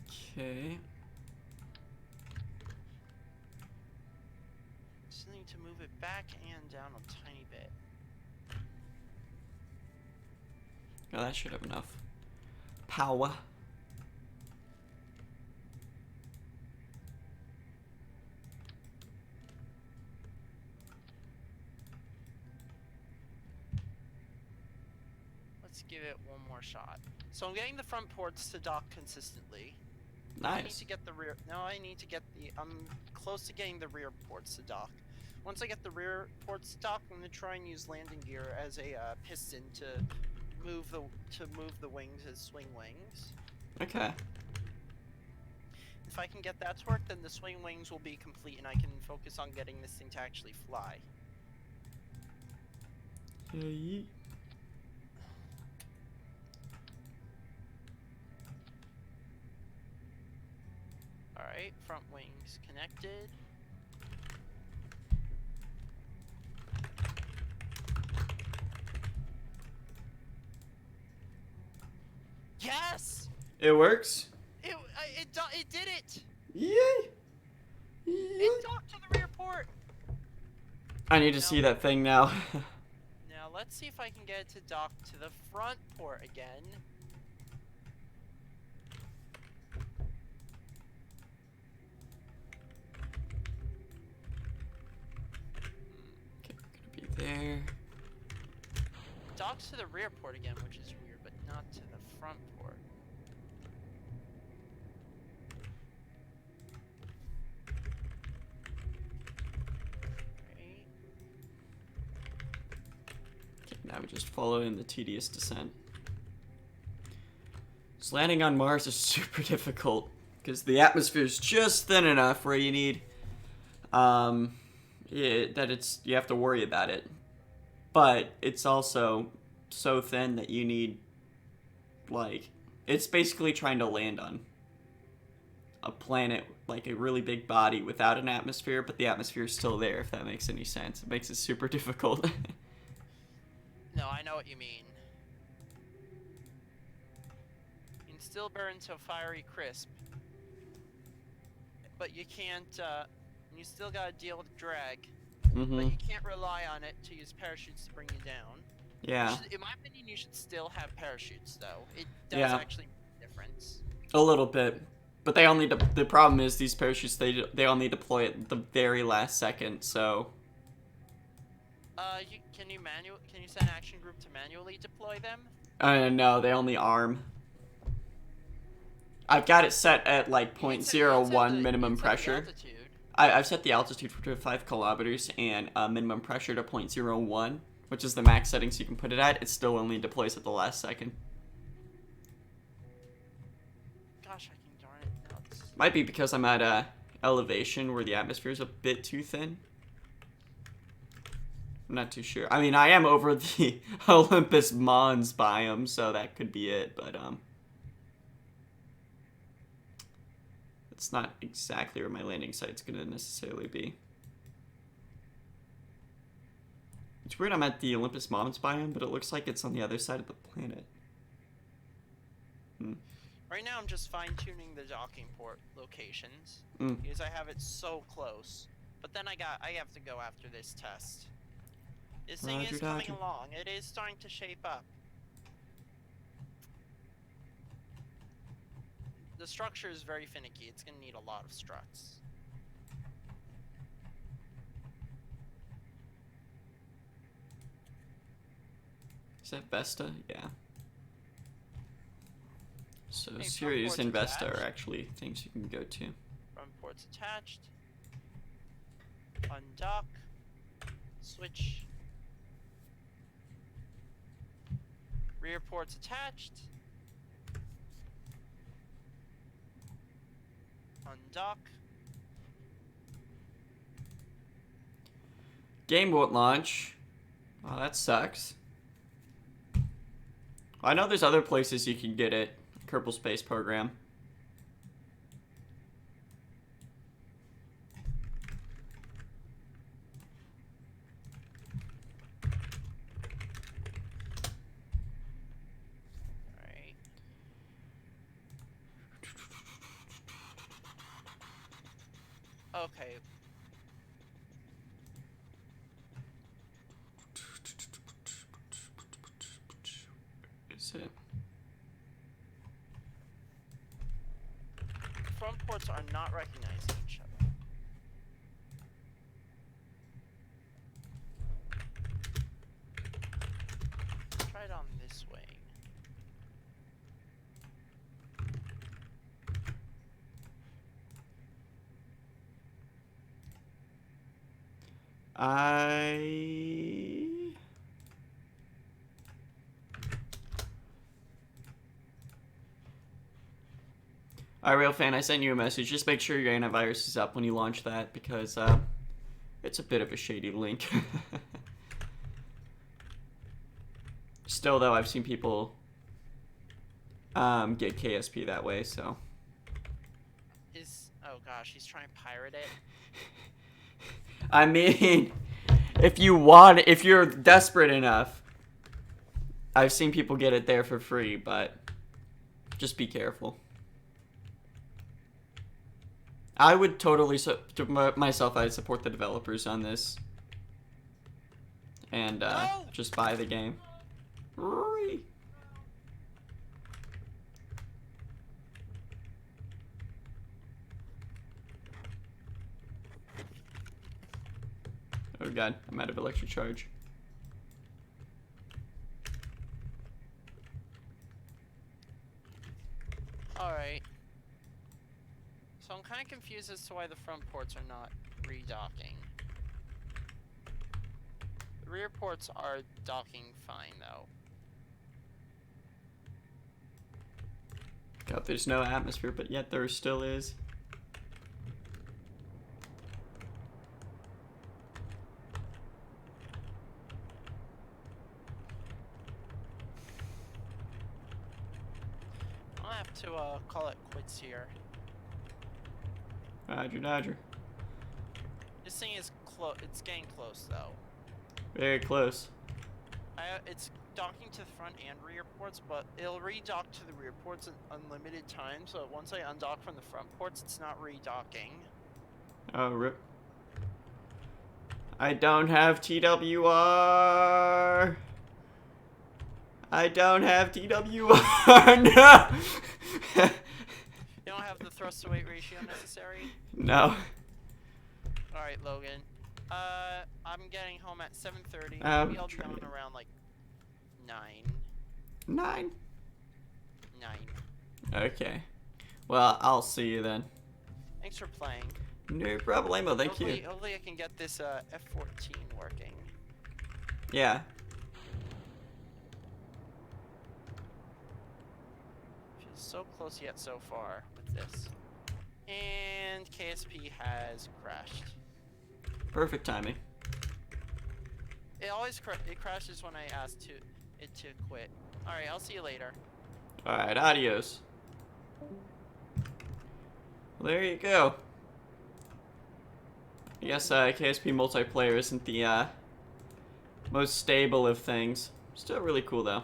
Okay. Just need to move it back and down a tiny bit. Oh, that should have enough power. Let's give it one more shot. So I'm getting the front ports to dock consistently. I need Nice. to get the rear. Now I need to get the. I'm close to getting the rear ports to dock. Once I get the rear ports to dock, I'm gonna try and use landing gear as a piston to move the wings as swing wings. Okay. If I can get that to work, then the swing wings will be complete, and I can focus on getting this thing to actually fly. Hey. Alright, front wings connected. Yes! It works? It did it! Yay! It docked to the rear port! I need to see that thing now. Now let's see if I can get it to dock to the front port again. Okay, we're gonna be there. Docks to the rear port again, which is weird, but not to the front port. just following the tedious descent. So landing on Mars is super difficult because the atmosphere is just thin enough where you need you have to worry about it, but it's also so thin that you need, like, it's basically trying to land on a planet, like a really big body without an atmosphere, but the atmosphere is still there, if that makes any sense. It makes it super difficult. No, I know what you mean. You can still burn to a fiery crisp, but you can't, you still gotta deal with drag, but you can't rely on it to use parachutes to bring you down. Yeah. In my opinion, you should still have parachutes, though. It does actually make a difference. A little bit. But they only, the problem is these parachutes, they only deploy at the very last second, so... Can you send an action group to manually deploy them? No, they only arm. I've got it set at like 0.01 minimum pressure. I've set the altitude for 5 kilometers and minimum pressure to 0.01, which is the max settings you can put it at. It still only deploys at the last second. Gosh, I can darn it. No, this is... Might be because I'm at elevation where the atmosphere is a bit too thin. I'm not too sure. I mean, I am over the Olympus Mons biome, so that could be it, but it's not exactly where my landing site's gonna necessarily be. It's weird I'm at the Olympus Mons biome, but it looks like it's on the other side of the planet. Right now I'm just fine-tuning the docking port locations because I have it so close. But then I have to go after this test. This thing is coming along. It is starting to shape up. The structure is very finicky. It's going to need a lot of struts. Is that Vesta? Yeah. So Hey, Sirius and Vesta attached. are actually things you can go to. Front ports attached. Undock. Switch. Rear ports attached. Undock. Game won't launch. Oh, that sucks. I know there's other places you can get it. Kerbal Space Program. Alright. Okay. Is it? Front ports are not recognizing each other. Try it on this wing. Alright, Real Fan, I sent you a message. Just make sure your antivirus is up when you launch that, because it's a bit of a shady link. Still, though, I've seen people get KSP that way, so... Oh gosh, he's trying to pirate it. I mean, if you're desperate enough, I've seen people get it there for free, but just be careful. I would totally, myself, I'd support the developers on this. And just buy the game. Rory. Oh god, I'm out of electric charge. Alright. So I'm kind of confused as to why the front ports are not redocking. Rear ports are docking fine though. God, there's no atmosphere, but yet there still is. I'll have to call it quits here. Dodger, Dodger. This thing is close. It's getting close though. Very close. It's docking to the front and rear ports, but it'll redock to the rear ports in unlimited time. So once I undock from the front ports, it's not redocking. Oh, rip. I don't have TWR. I don't have TWR. No. You don't have the thrust to weight ratio necessary? No. Alright, Logan. I'm getting home at 7:30. Maybe I'll be on around like 9. 9? 9. Okay. Well, I'll see you then. Thanks for playing. No problemo, thank you. Hopefully I can get this F-14 working. Yeah. Feels so close yet so far with this. And KSP has crashed. Perfect timing. It always it crashes when I ask it to quit. Alright, I'll see you later. Alright, adios. Well, there you go. I guess KSP multiplayer isn't the most stable of things. Still really cool though.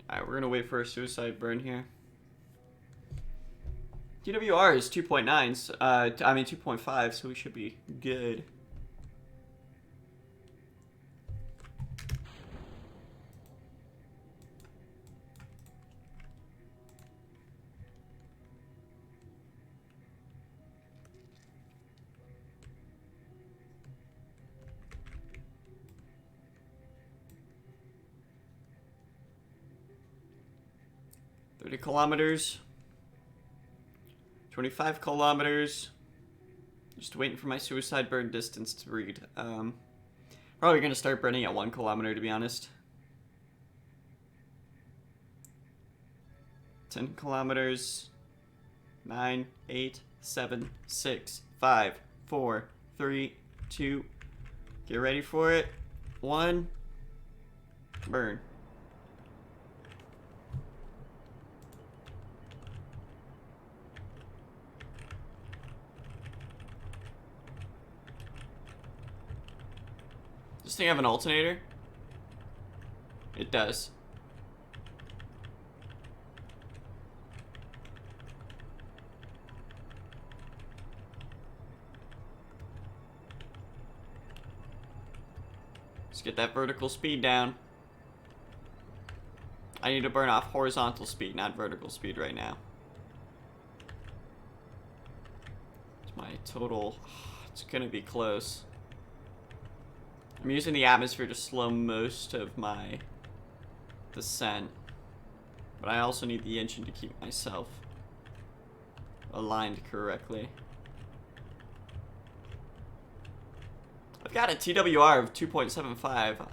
Alright, we're gonna wait for a suicide burn here. TWR is 2.9, I mean 2.5, so we should be good. Kilometers, 25 kilometers. Just waiting for my suicide burn distance to read. Probably gonna start burning at 1 kilometer, to be honest. 10 kilometers. 9, 8, 7, 6, 5, 4, 3, 2. Get ready for it. 1. Burn. Does this thing have an alternator? It does. Let's get that vertical speed down. I need to burn off horizontal speed, not vertical speed right now. It's my total. It's gonna be close. I'm using the atmosphere to slow most of my descent, but I also need the engine to keep myself aligned correctly. I've got a TWR of 2.75.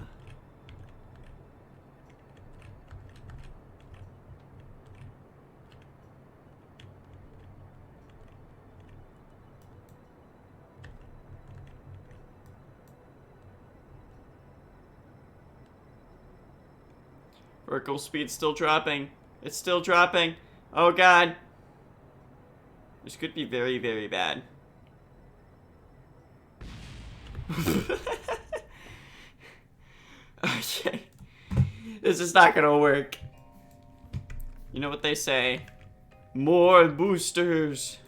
Vertical speed's still dropping. It's still dropping. Oh god. This could be very, very bad. Okay. This is not gonna work. You know what they say? More boosters.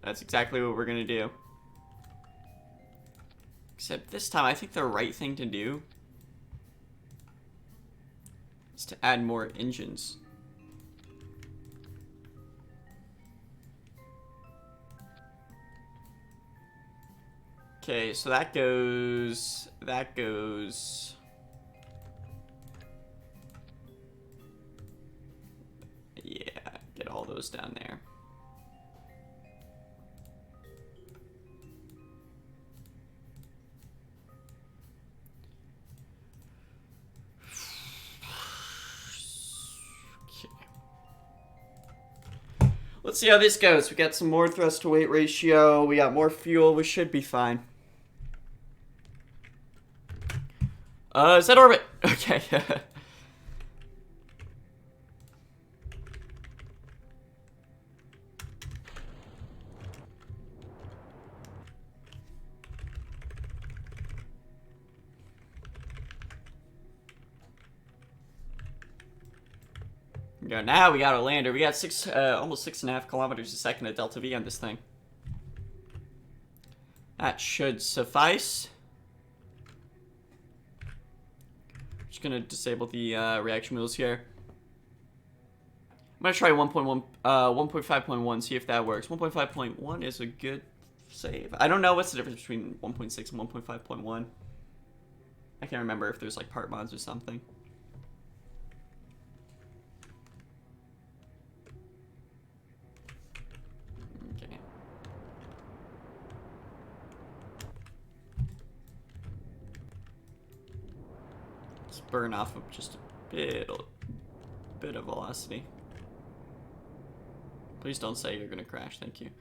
That's exactly what we're gonna do. Except this time, I think the right thing to do is to add more engines. Okay, so that goes. Yeah, get all those down there. Let's see how this goes. We got some more thrust to weight ratio. We got more fuel. We should be fine. Is that orbit? Okay. Now we got a lander. We got almost 6.5 kilometers a second at delta V on this thing. That should suffice. Just gonna disable the reaction wheels here. I'm gonna try 1.5.1, see if that works. 1.5.1 is a good save. I don't know what's the difference between 1.6 and 1.5.1. I can't remember if there's like part mods or something. Burn off of just a bit of velocity. Please don't say you're gonna crash, thank you.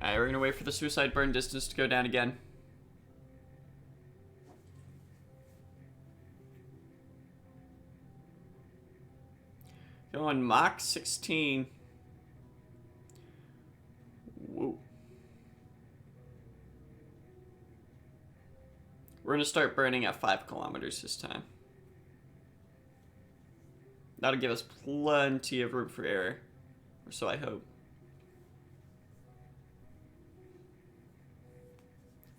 Alright, we're gonna wait for the suicide burn distance to go down again. Going Mach 16. Whoa. We're going to start burning at 5 kilometers this time. That'll give us plenty of room for error. Or so I hope.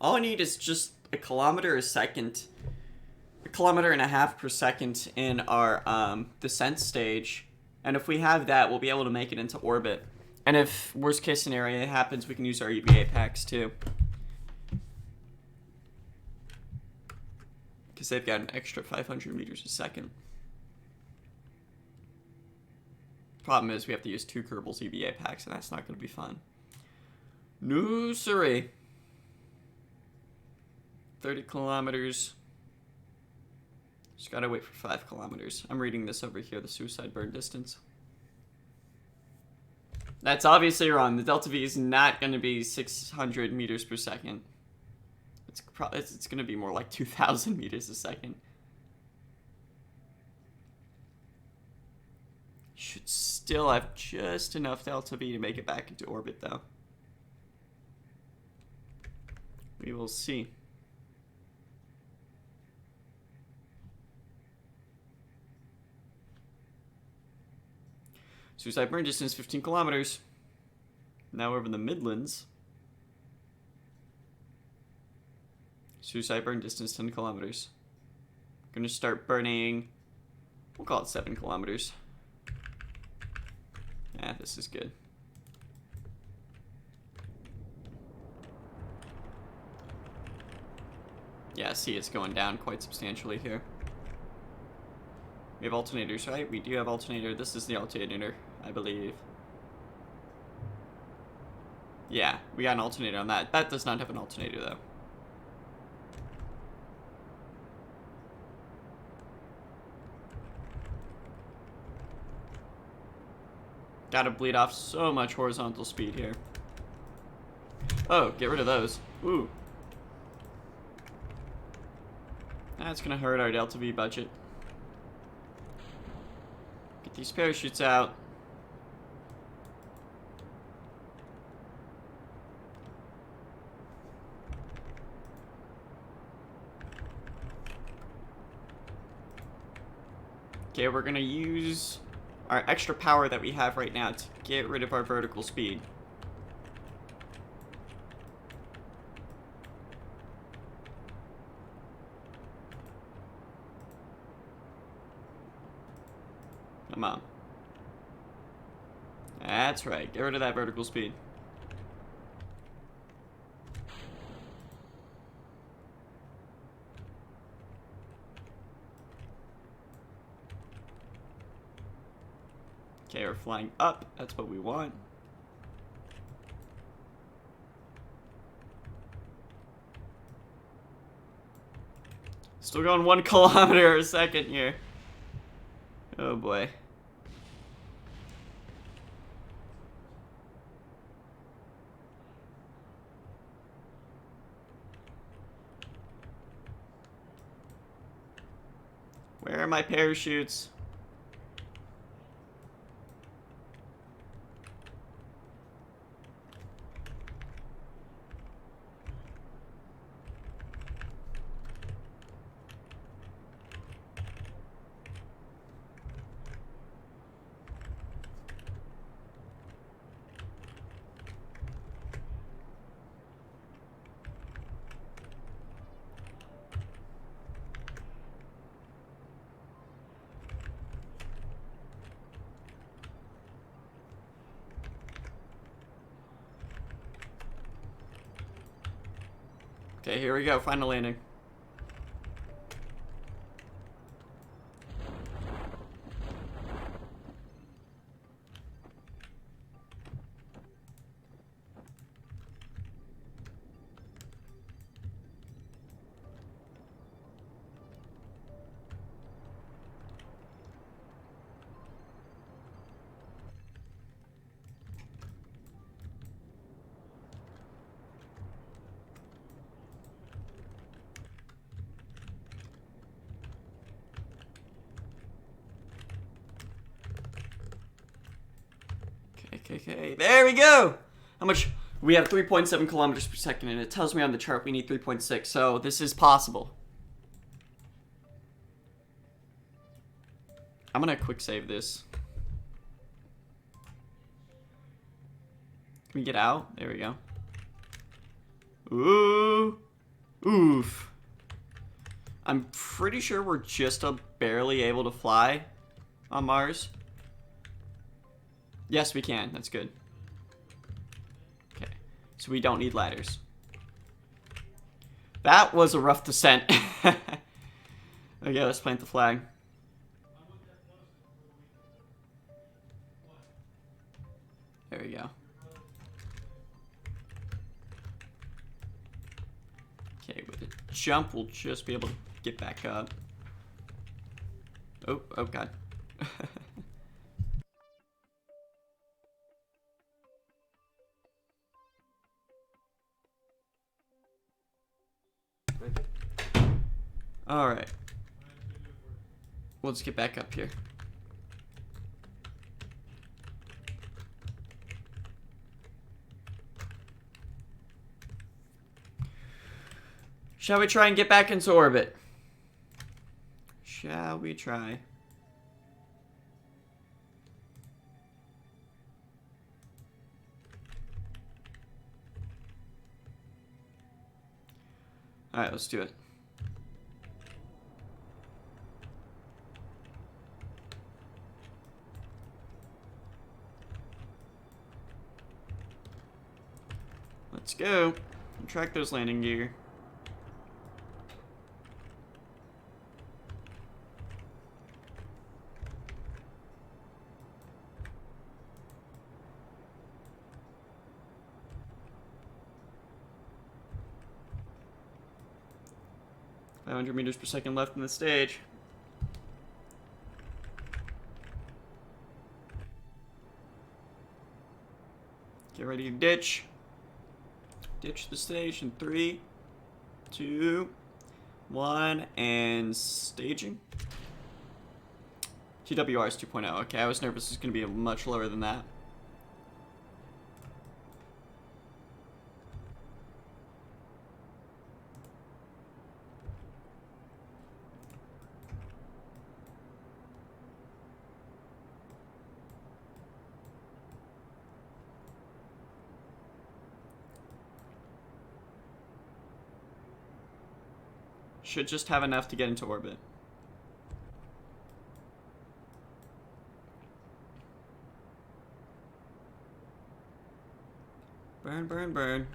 All I need is just a kilometer a second. A kilometer and a half per second in our descent stage. And if we have that, we'll be able to make it into orbit. And if worst case scenario happens, we can use our EVA packs too. Because they've got an extra 500 meters a second. Problem is, we have to use 2 Kerbal's EVA packs, and that's not going to be fun. No siree. 30 kilometers. Just gotta wait for 5 kilometers. I'm reading this over here, the suicide burn distance. That's obviously wrong. The delta V is not going to be 600 meters per second. It's going to be more like 2,000 meters a second. Should still have just enough delta V to make it back into orbit, though. We will see. Suicide burn distance 15 kilometers. Now over the Midlands. Suicide burn distance 10 kilometers. Gonna start burning, we'll call it 7 kilometers. Yeah, this is good. Yeah, see, it's going down quite substantially here. We have alternators, right? We do have alternator. This is the alternator, I believe. Yeah, we got an alternator on that. That does not have an alternator, though. Gotta bleed off so much horizontal speed here. Oh, get rid of those. Ooh. That's gonna hurt our delta V budget. Get these parachutes out. Okay, we're gonna use our extra power that we have right now to get rid of our vertical speed. Come on. That's right, get rid of that vertical speed. Okay, we're flying up. That's what we want. Still going 1 kilometer a second here. Oh boy. Where are my parachutes? Okay, here we go. Final landing. Okay, there we go. How much? We have 3.7 kilometers per second, and it tells me on the chart we need 3.6, so this is possible. I'm gonna quick save this. Can we get out? There we go. Ooh. Oof. I'm pretty sure we're just barely able to fly on Mars. Yes, we can. That's good. Okay. So we don't need ladders. That was a rough descent. Okay, let's plant the flag. There we go. Okay, with a jump, we'll just be able to get back up. Oh God. Alright. Let's get back up here. Shall we try and get back into orbit? Shall we try? Alright, let's do it. Let's go. Track those landing gear. .500 meters per second left in the stage. Get ready to ditch. Ditch the stage in 3, 2, 1, and staging. TWR is 2.0. Okay, I was nervous it's going to be much lower than that. Should just have enough to get into orbit. Burn, burn, burn.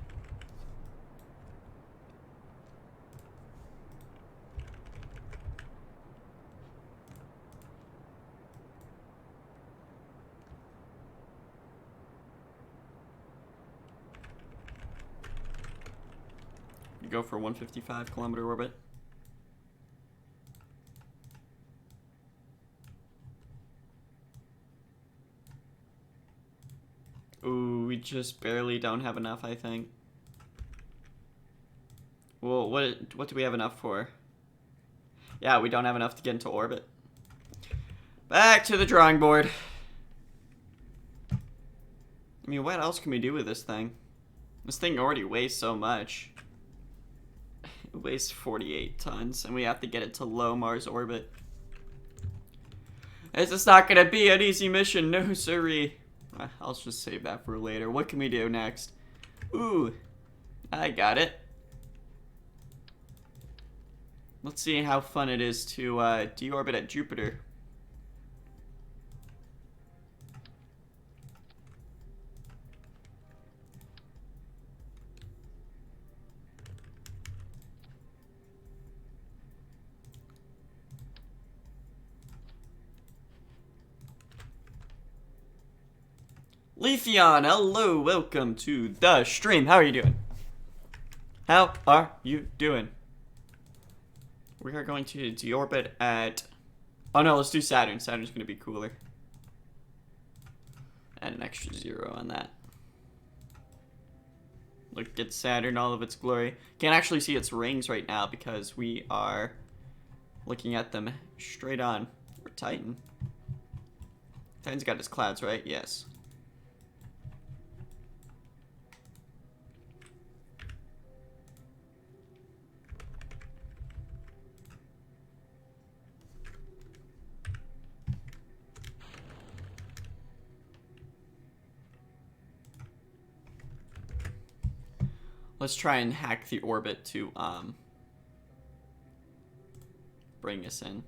go for a 155 kilometer orbit. Ooh, we just barely don't have enough, I think. Well, what do we have enough for? Yeah, we don't have enough to get into orbit. Back to the drawing board. I mean, what else can we do with this thing? This thing already weighs so much. It weighs 48 tons, and we have to get it to low Mars orbit. This is not gonna be an easy mission, no siree. I'll just save that for later. What can we do next? Ooh, I got it. Let's see how fun it is to deorbit at Jupiter. Leafeon, hello, welcome to the stream. How are you doing? How are you doing? We are going to deorbit at... Oh no, let's do Saturn. Saturn's going to be cooler. Add an extra 0 on that. Look at Saturn, all of its glory. Can't actually see its rings right now because we are looking at them straight on. Or Titan. Titan's got its clouds, right? Yes. Let's try and hack the orbit to bring us in.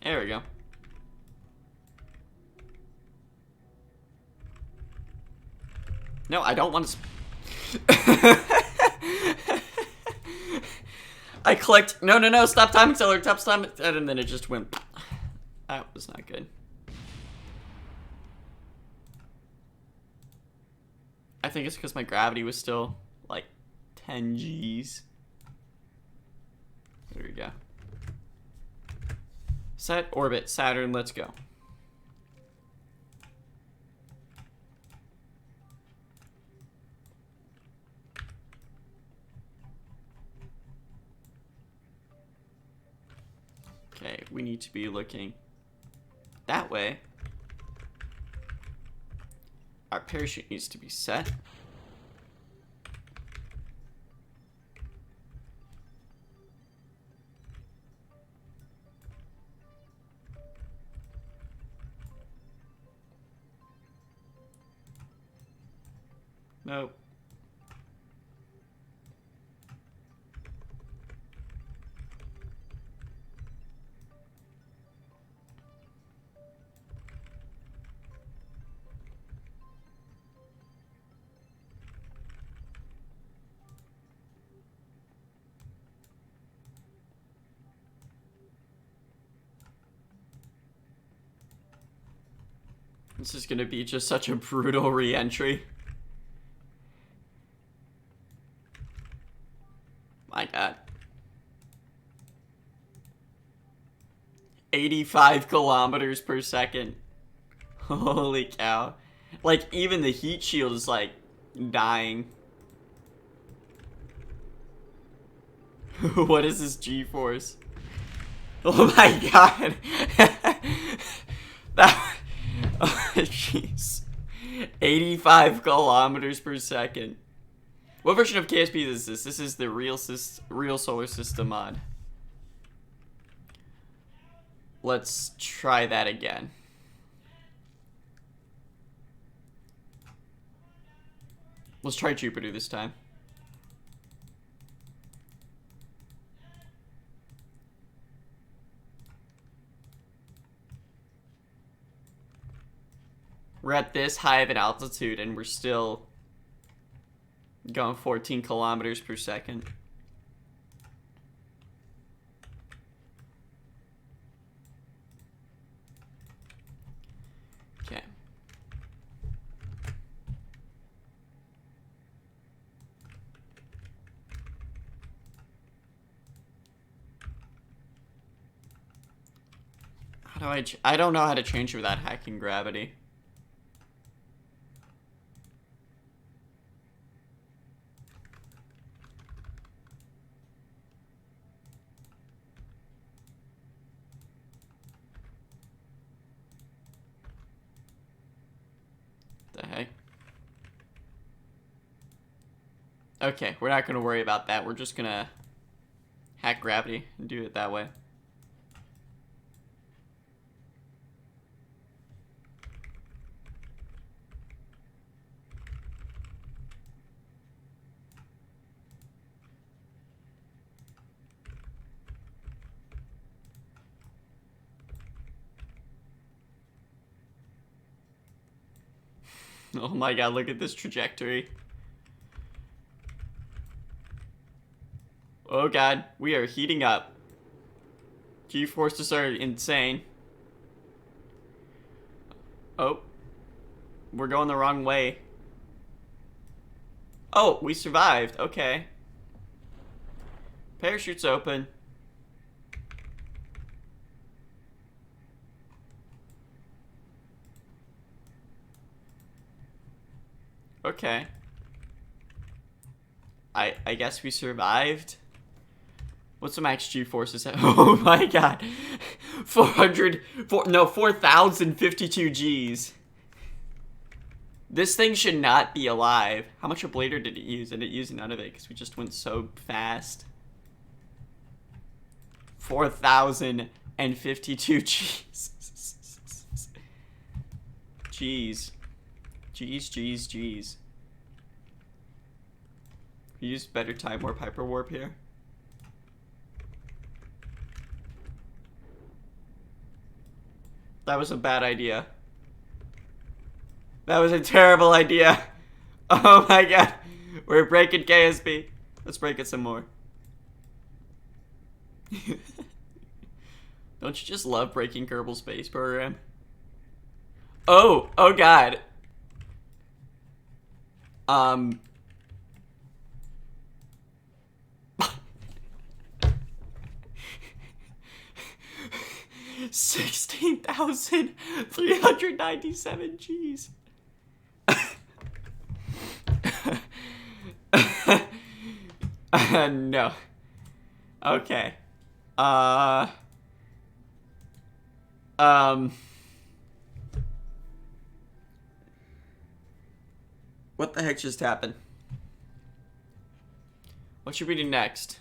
There we go. No, I don't want to... I clicked... No, stop time accelerator, stop time... And then it just went... That was not good. I think it's because my gravity was still like 10 Gs. There we go. Set orbit Saturn, let's go. Okay, we need to be looking that way. Our parachute needs to be set. Nope. This is gonna be just such a brutal re-entry. My God. 85 kilometers per second. Holy cow. Like, even the heat shield is, like, dying. What is this G-force? Oh my God. That... Oh, jeez. 85 kilometers per second. What version of KSP is this? This is the real solar system mod. Let's try that again. Let's try Jupiter this time. We're at this high of an altitude and we're still going 14 kilometers per second. Okay. How do I don't know how to change it without hacking gravity. The heck? Okay, we're not gonna worry about that. We're just gonna hack gravity and do it that way. Oh my god, look at this trajectory. Oh god, we are heating up. G-forces are insane. Oh. We're going the wrong way. Oh, we survived. Okay. Parachute's open. Okay. I guess we survived. What's the max G-forces at? Oh my god. 4,052 Gs. This thing should not be alive. How much ablator did it use? And it used none of it because we just went so fast. 4,052 Gs. Gs. Gs. Use better time warp, hyper warp here. That was a bad idea. That was a terrible idea. Oh my god. We're breaking KSP. Let's break it some more. Don't you just love breaking Kerbal Space Program? Oh god. 16,397 Gs. No. Okay. What the heck just happened? What should we do next?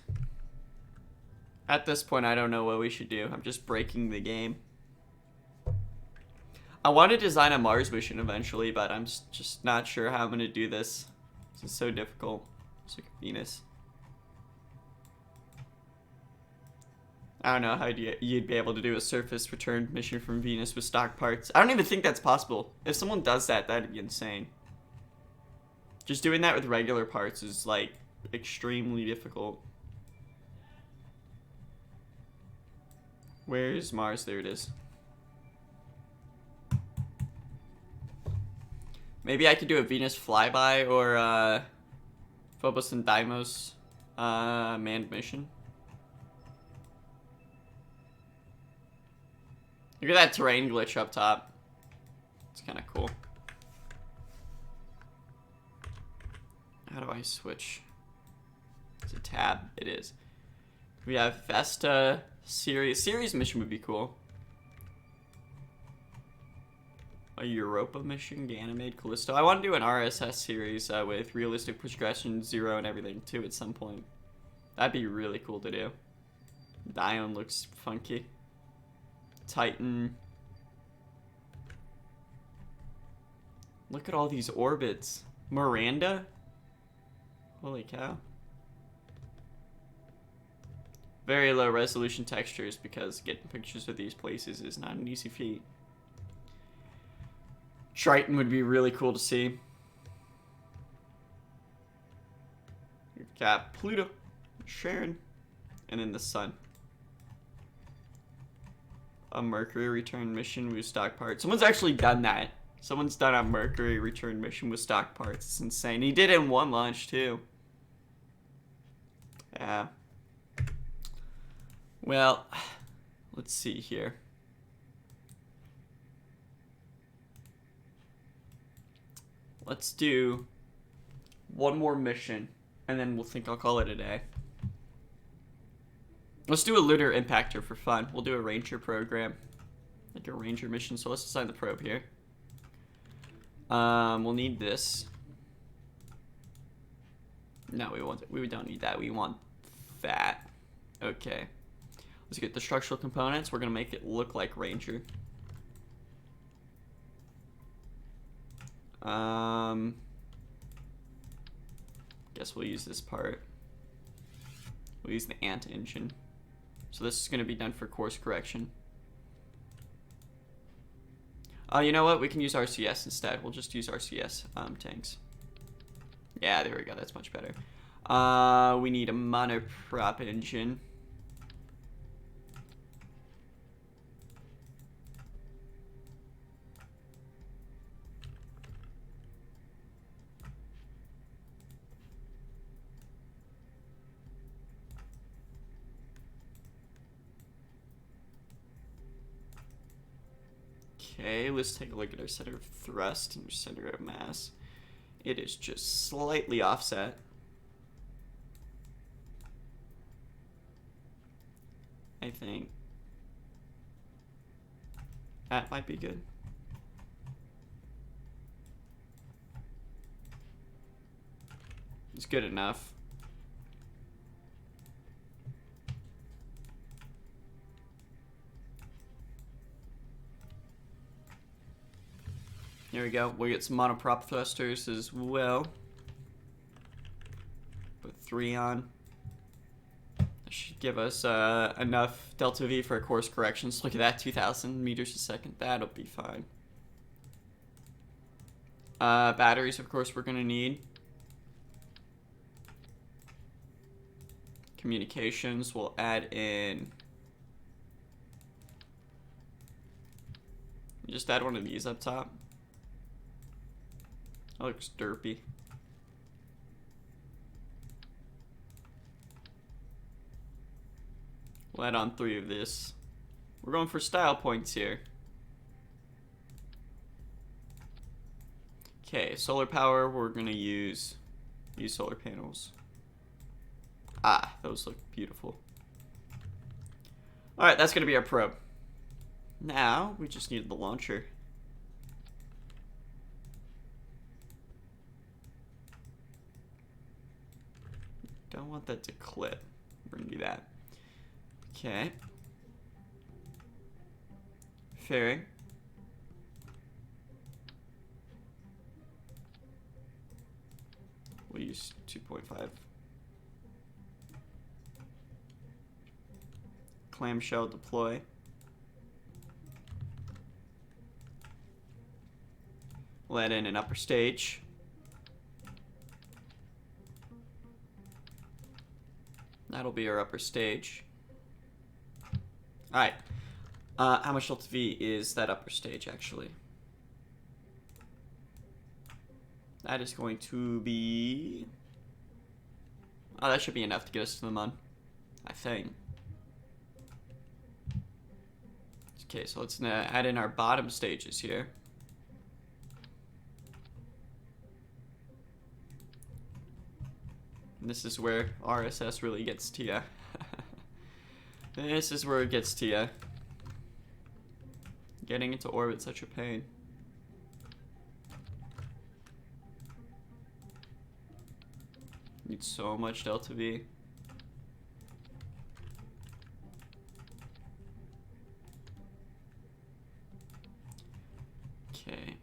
At this point, I don't know what we should do. I'm just breaking the game. I want to design a Mars mission eventually, but I'm just not sure how I'm going to do this. This is so difficult. It's like Venus. I don't know how you'd be able to do a surface return mission from Venus with stock parts. I don't even think that's possible. If someone does that, that'd be insane. Just doing that with regular parts is, like, extremely difficult. Where's Mars? There it is. Maybe I could do a Venus flyby or Phobos and Deimos manned mission. Look at that terrain glitch up top. It's kind of cool. How do I switch? It's a tab. It is. We have Vesta series. Series mission would be cool. A Europa mission, Ganymede, Callisto. I want to do an RSS series with realistic progression, 0 and everything too at some point. That'd be really cool to do. Dione looks funky. Titan. Look at all these orbits. Miranda? Holy cow. Very low resolution textures because getting pictures of these places is not an easy feat. Triton would be really cool to see. You've got Pluto, Charon, and then the Sun. A Mercury return mission with stock parts. Someone's actually done that. Someone's done a Mercury return mission with stock parts. It's insane. He did it in one launch, too. Yeah. Well, let's see here. Let's do one more mission, and then I'll call it a day. Let's do a lunar impactor for fun. We'll do a ranger program, like a ranger mission. So let's assign the probe here. We'll need this. No, we don't need that. We want that. Okay. Let's get the structural components. We're gonna make it look like ranger. Guess we'll use this part. We'll use the ant engine. So this is going to be done for course correction. You know what? We can use RCS instead. We'll just use RCS tanks. Yeah, there we go. That's much better. We need a monoprop engine. Okay, let's take a look at our center of thrust and our center of mass. It is just slightly offset. I think that might be good. It's good enough. There we go. We'll get some monoprop thrusters as well. Put 3 on. That should give us enough delta V for our course corrections. Look at that, 2,000 meters a second. That'll be fine. Batteries, of course, we're gonna need. Communications, we'll add in. Just add one of these up top. That looks derpy. We'll add on 3 of this. We're going for style points here. Okay, solar power, we're gonna use solar panels. Ah, those look beautiful. Alright, that's gonna be our probe. Now, we just need the launcher. Don't want that to clip. We're gonna do that. Okay. Fairing. We'll use 2.5. Clamshell deploy. We'll add in an upper stage. That'll be our upper stage. Alright. How much delta V is that upper stage, actually? That is going to be... Oh, that should be enough to get us to the Mun, I think. Okay, so let's add in our bottom stages here. And this is where RSS really gets to ya. This is where it gets to ya. Getting into orbit, such a pain. Need so much delta V. Okay.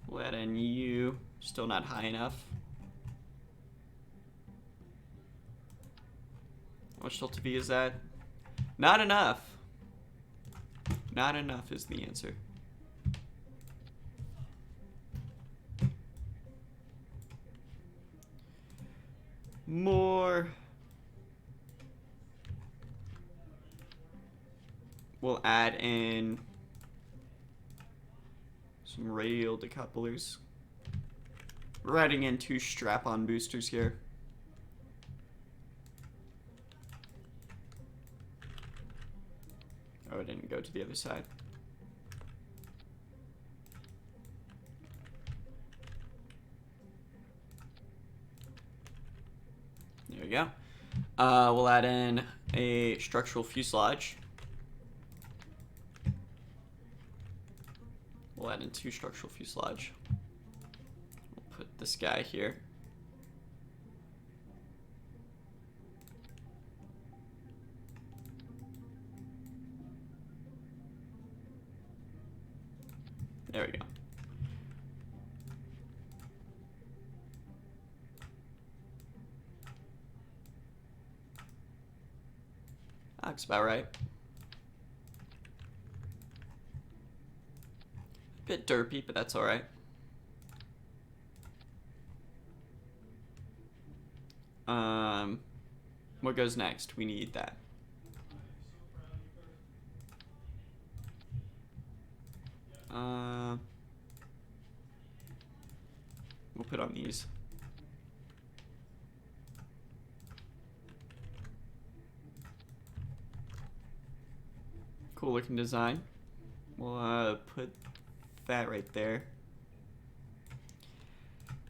We'll add in U. Still not high enough. How much delta V is that? Not enough. Not enough is the answer. More. we'll add in some radial decouplers. We're adding in 2 strap-on boosters here. Oh, it didn't go to the other side. There we go. We'll add in a structural fuselage. We'll add in 2 structural fuselage. We'll put this guy here. There we go. Looks about right. Bit derpy, but that's alright. What goes next? We need that. We'll put on these. Cool looking design. We'll put that right there.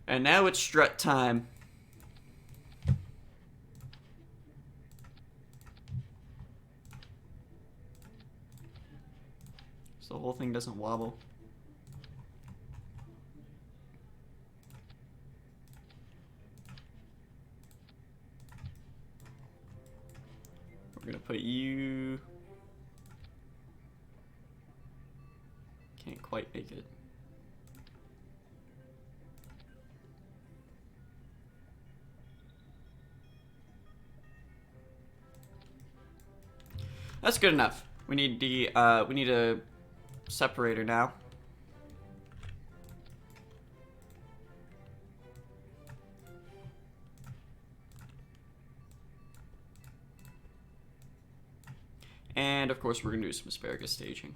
And now it's strut time. So the whole thing doesn't wobble. We're gonna put you... Can't quite make it. That's good enough. We need the we need a separator now. And of course we're gonna do some asparagus staging.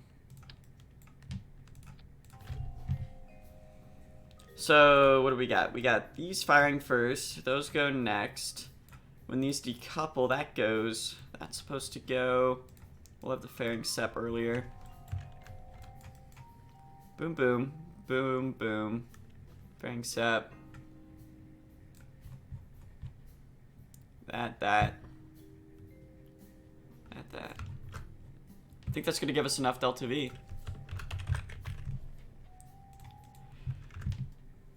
So what do we got? We got these firing first. Those go next. When these decouple, that goes. That's supposed to go. We'll have the fairing sep earlier. Boom, boom, boom, boom. Fairing sep. That. I think that's gonna give us enough delta V.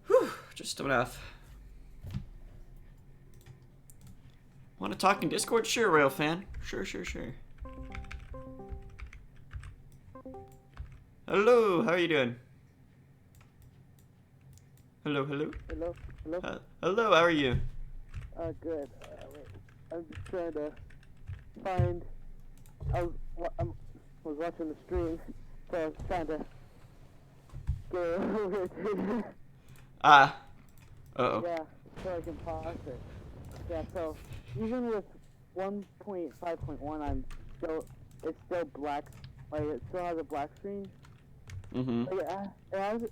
Whew, just enough. Want to talk in Discord? Sure, Rail Fan. Sure. Hello, how are you doing? Hello. Hello. Hello, how are you? Good. Wait. I'm just trying to find. I was watching the stream, so I was trying to go over to. Uh-oh. Yeah, so I can pause it. Yeah, so even with 1.5.1, it's still black. Like it still has a black screen. Mm-hmm. Like,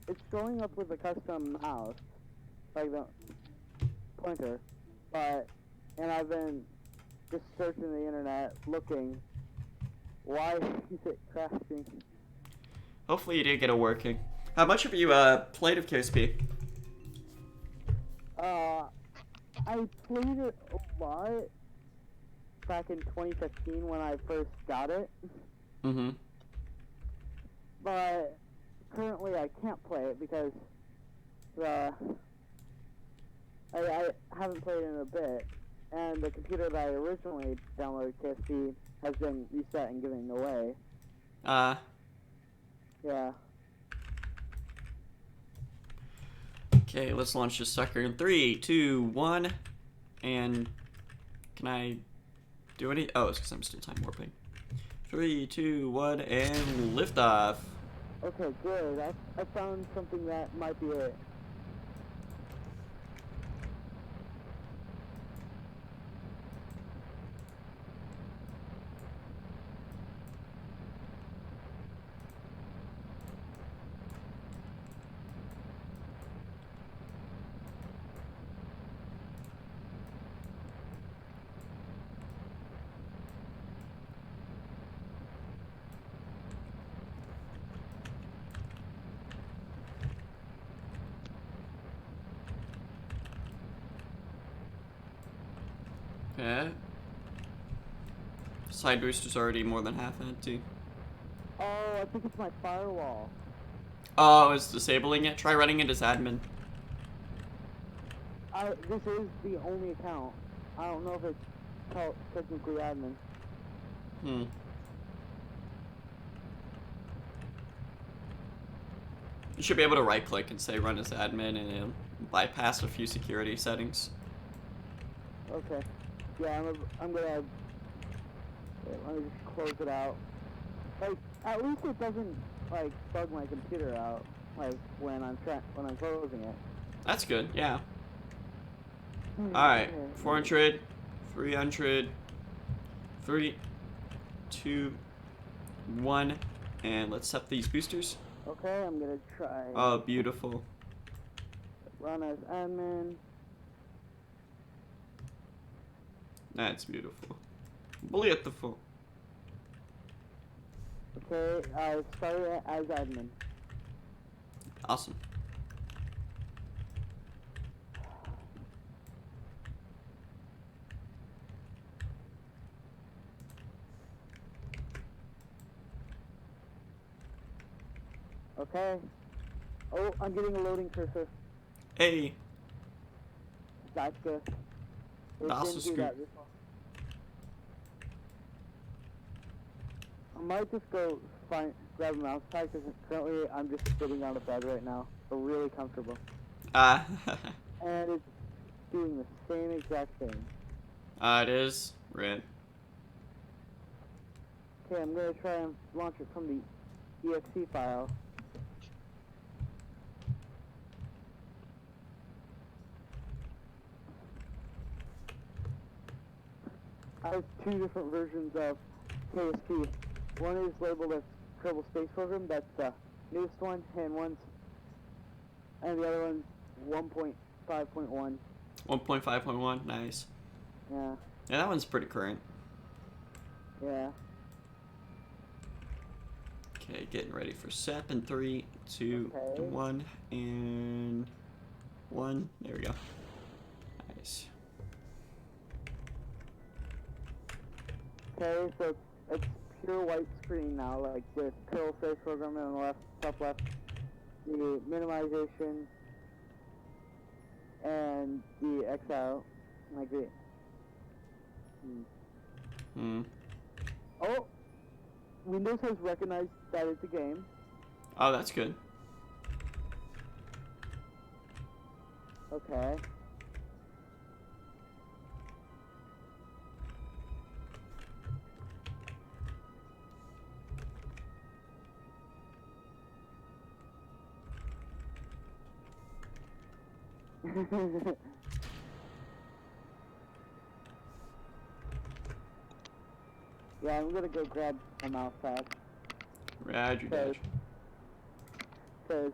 it's showing up with a custom mouse, like the pointer, and I've been just searching the internet, looking, why is it crashing? Hopefully you did get it working. How much have you played of KSP? I played it a lot back in 2015 when I first got it. Mm-hmm. But currently I can't play it because I haven't played it in a bit, and the computer that I originally downloaded KSP has been reset and given away. Yeah. Okay, let's launch this sucker in 3, 2, 1, and can I do any? Oh, it's because I'm still time warping. 3, 2, 1, and liftoff. Okay, good. I found something that might be it. Okay. Side booster's already more than half empty. Oh, I think it's my firewall. Oh, it's disabling it? Try running it as admin. This is the only account. I don't know if it's technically admin. Hmm. You should be able to right click and say run as admin and it'll bypass a few security settings. Okay. Yeah, I'm gonna. Wait, let me just close it out. Like, at least it doesn't like bug my computer out. Like when I'm closing it. That's good, yeah. Alright, 400, 300, 3, 2, 1, and let's set these boosters. Okay, I'm gonna try. Oh, beautiful. Run as admin. That's beautiful. Beautiful. Okay, I started as admin. Awesome. Okay. Oh, I'm getting a loading cursor. Hey. That's good. It That's didn't a do that before. I might just go grab a mouse pad because currently I'm just sitting on a bed right now. So really comfortable. Ah. And it's doing the same exact thing. It is. Red. Okay, I'm gonna try and launch it from the exe file. I have two different versions of KSP. One is labeled as Kerbal Space Program, that's the newest one, and the other one's 1.5.1. 1.5.1, nice. Yeah, Yeah, that one's pretty current. yeah. Okay, getting ready for SEP in 3, 2, Okay. 1, and 1. There we go. Nice. Okay, so it's pure white screen now, like with Kerbal Space Program on the left, top left, the minimization, and the X out. I agree. Hmm. Oh! Windows has recognized that it's a game. Oh, that's good. Okay. Yeah, I'm gonna go grab a mouse pad. Roger, Roger. Because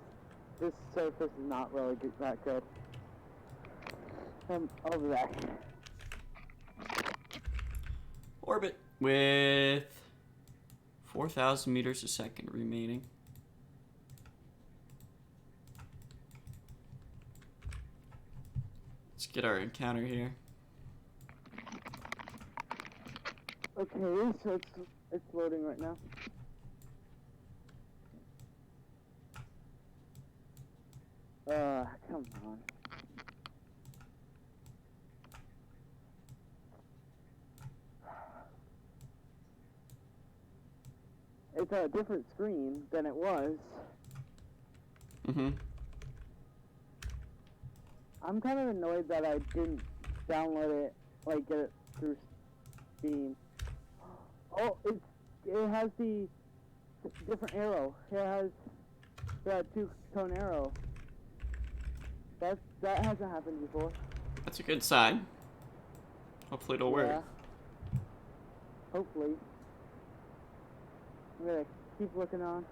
this surface is not really that good. I'll be back. Orbit with 4,000 meters a second remaining. Let's get our encounter here. Okay, so it's loading right now. Come on. It's a different screen than it was. Mm-hmm. I'm kind of annoyed that I didn't download it, like get it through Steam. Oh, it has the different arrow. It has that two-tone arrow. That hasn't happened before. That's a good sign. Hopefully it'll work. Hopefully. I'm gonna keep looking on.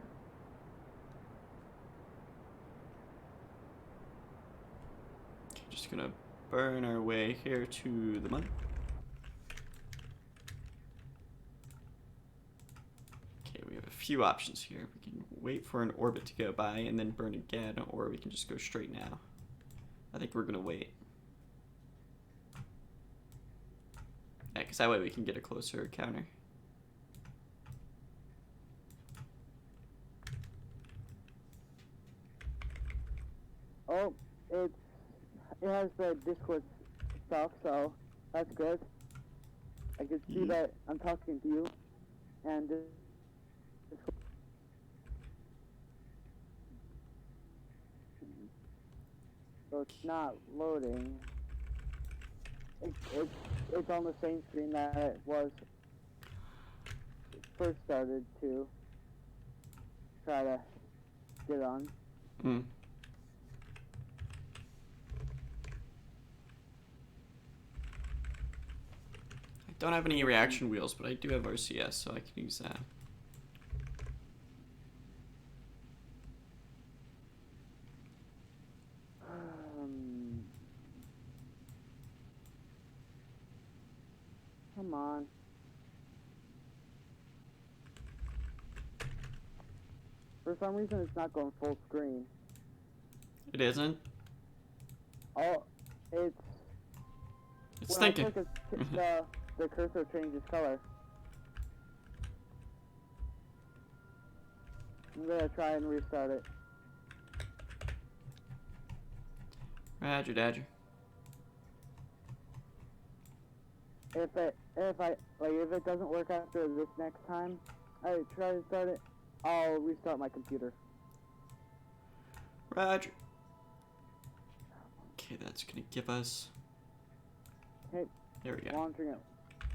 Okay, just gonna burn our way here to the moon. Okay, we have a few options here. We can wait for an orbit to go by and then burn again, or we can just go straight now. I think we're gonna wait. Because that way we can get a closer encounter. Oh, it has the Discord stuff, so that's good. I can see that I'm talking to you, and Discord. So it's not loading. It's on the same screen that it was first started to try to get on. Hmm. I don't have any reaction wheels, but I do have RCS, so I can use that. Come on. For some reason, it's not going full screen. It isn't? Oh, it's It's when I thinking. click the cursor changes color. I'm gonna try and restart it. Roger, Dodger. If it doesn't work after this next time, I try to start it. I'll restart my computer. Roger. Okay, that's gonna give us. Hey, There we go. launching it.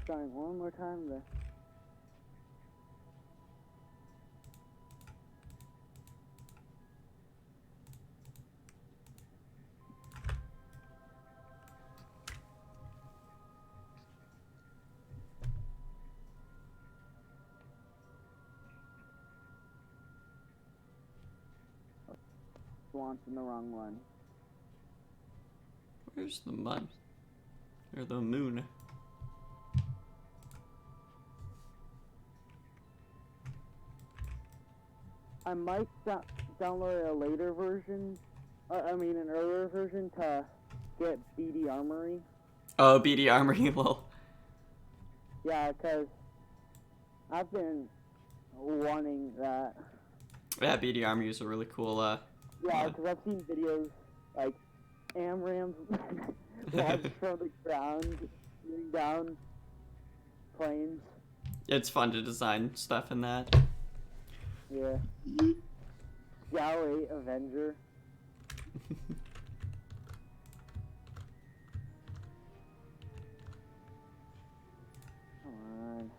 Starting one more time. Launching the wrong one. Where's the mud? Or the moon? I might download a later version. An earlier version to get BD Armory. Oh, BD Armory, lol. Yeah, because I've been wanting that. Yeah, BD Armory is a really cool, Yeah, because I've seen videos like AMRAMs launched from the ground, shooting down planes. It's fun to design stuff in that. Yeah. Gallery Avenger. Come on.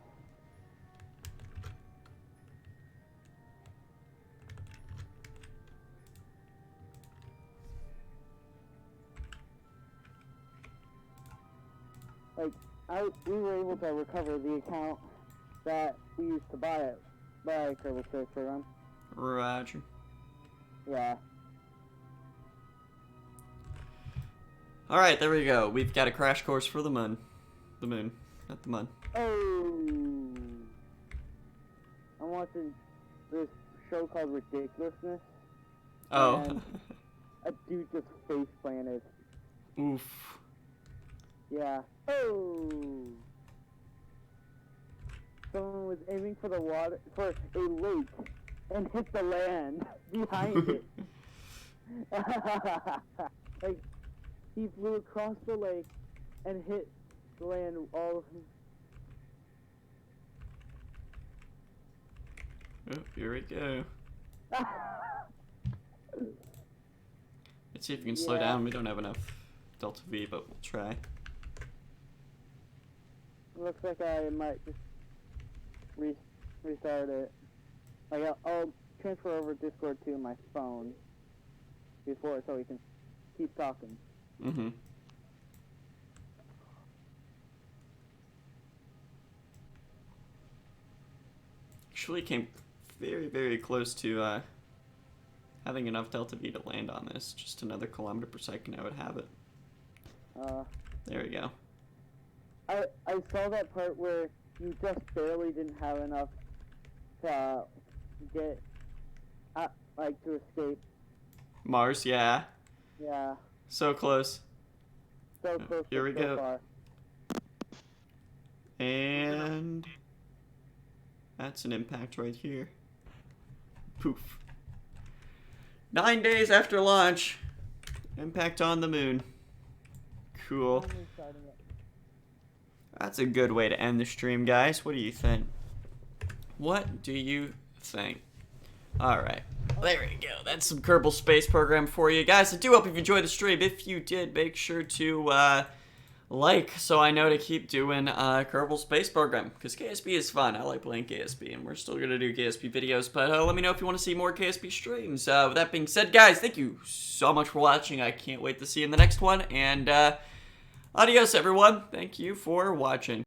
We were able to recover the account that we used to buy Kerbal Space Program. Roger. Yeah. Alright, there we go. We've got a crash course for the moon. The moon, not the mud. Oh. I'm watching this show called Ridiculousness. Oh. And a dude just face planted. Oof. Yeah. Oh. Someone was aiming for a lake and hit the land behind it. Like, he flew across the lake and hit the land all of Oh, here we go. Let's see if we can slow Yeah. down. We don't have enough Delta V, but we'll try. Looks like I might just restart it. Like, I'll transfer over Discord to my phone before, so we can keep talking. Mm-hmm. Actually came very, very close to having enough Delta V to land on this. Just another kilometer per second, I would have it. There we go. I saw that part where you just barely didn't have enough to get, to escape. Mars, yeah. Yeah. So close. So close. Here we so go. Far. And that's an impact right here. Poof. 9 days after launch, impact on the moon. Cool. That's a good way to end the stream, guys. What do you think? What do you think? Alright. There we go. That's some Kerbal Space Program for you guys. I do hope you enjoyed the stream. If you did, make sure to like so I know to keep doing Kerbal Space Program, because KSP is fun. I like playing KSP, and we're still going to do KSP videos, but let me know if you want to see more KSP streams. With that being said, guys, thank you so much for watching. I can't wait to see you in the next one, and adios, everyone. Thank you for watching.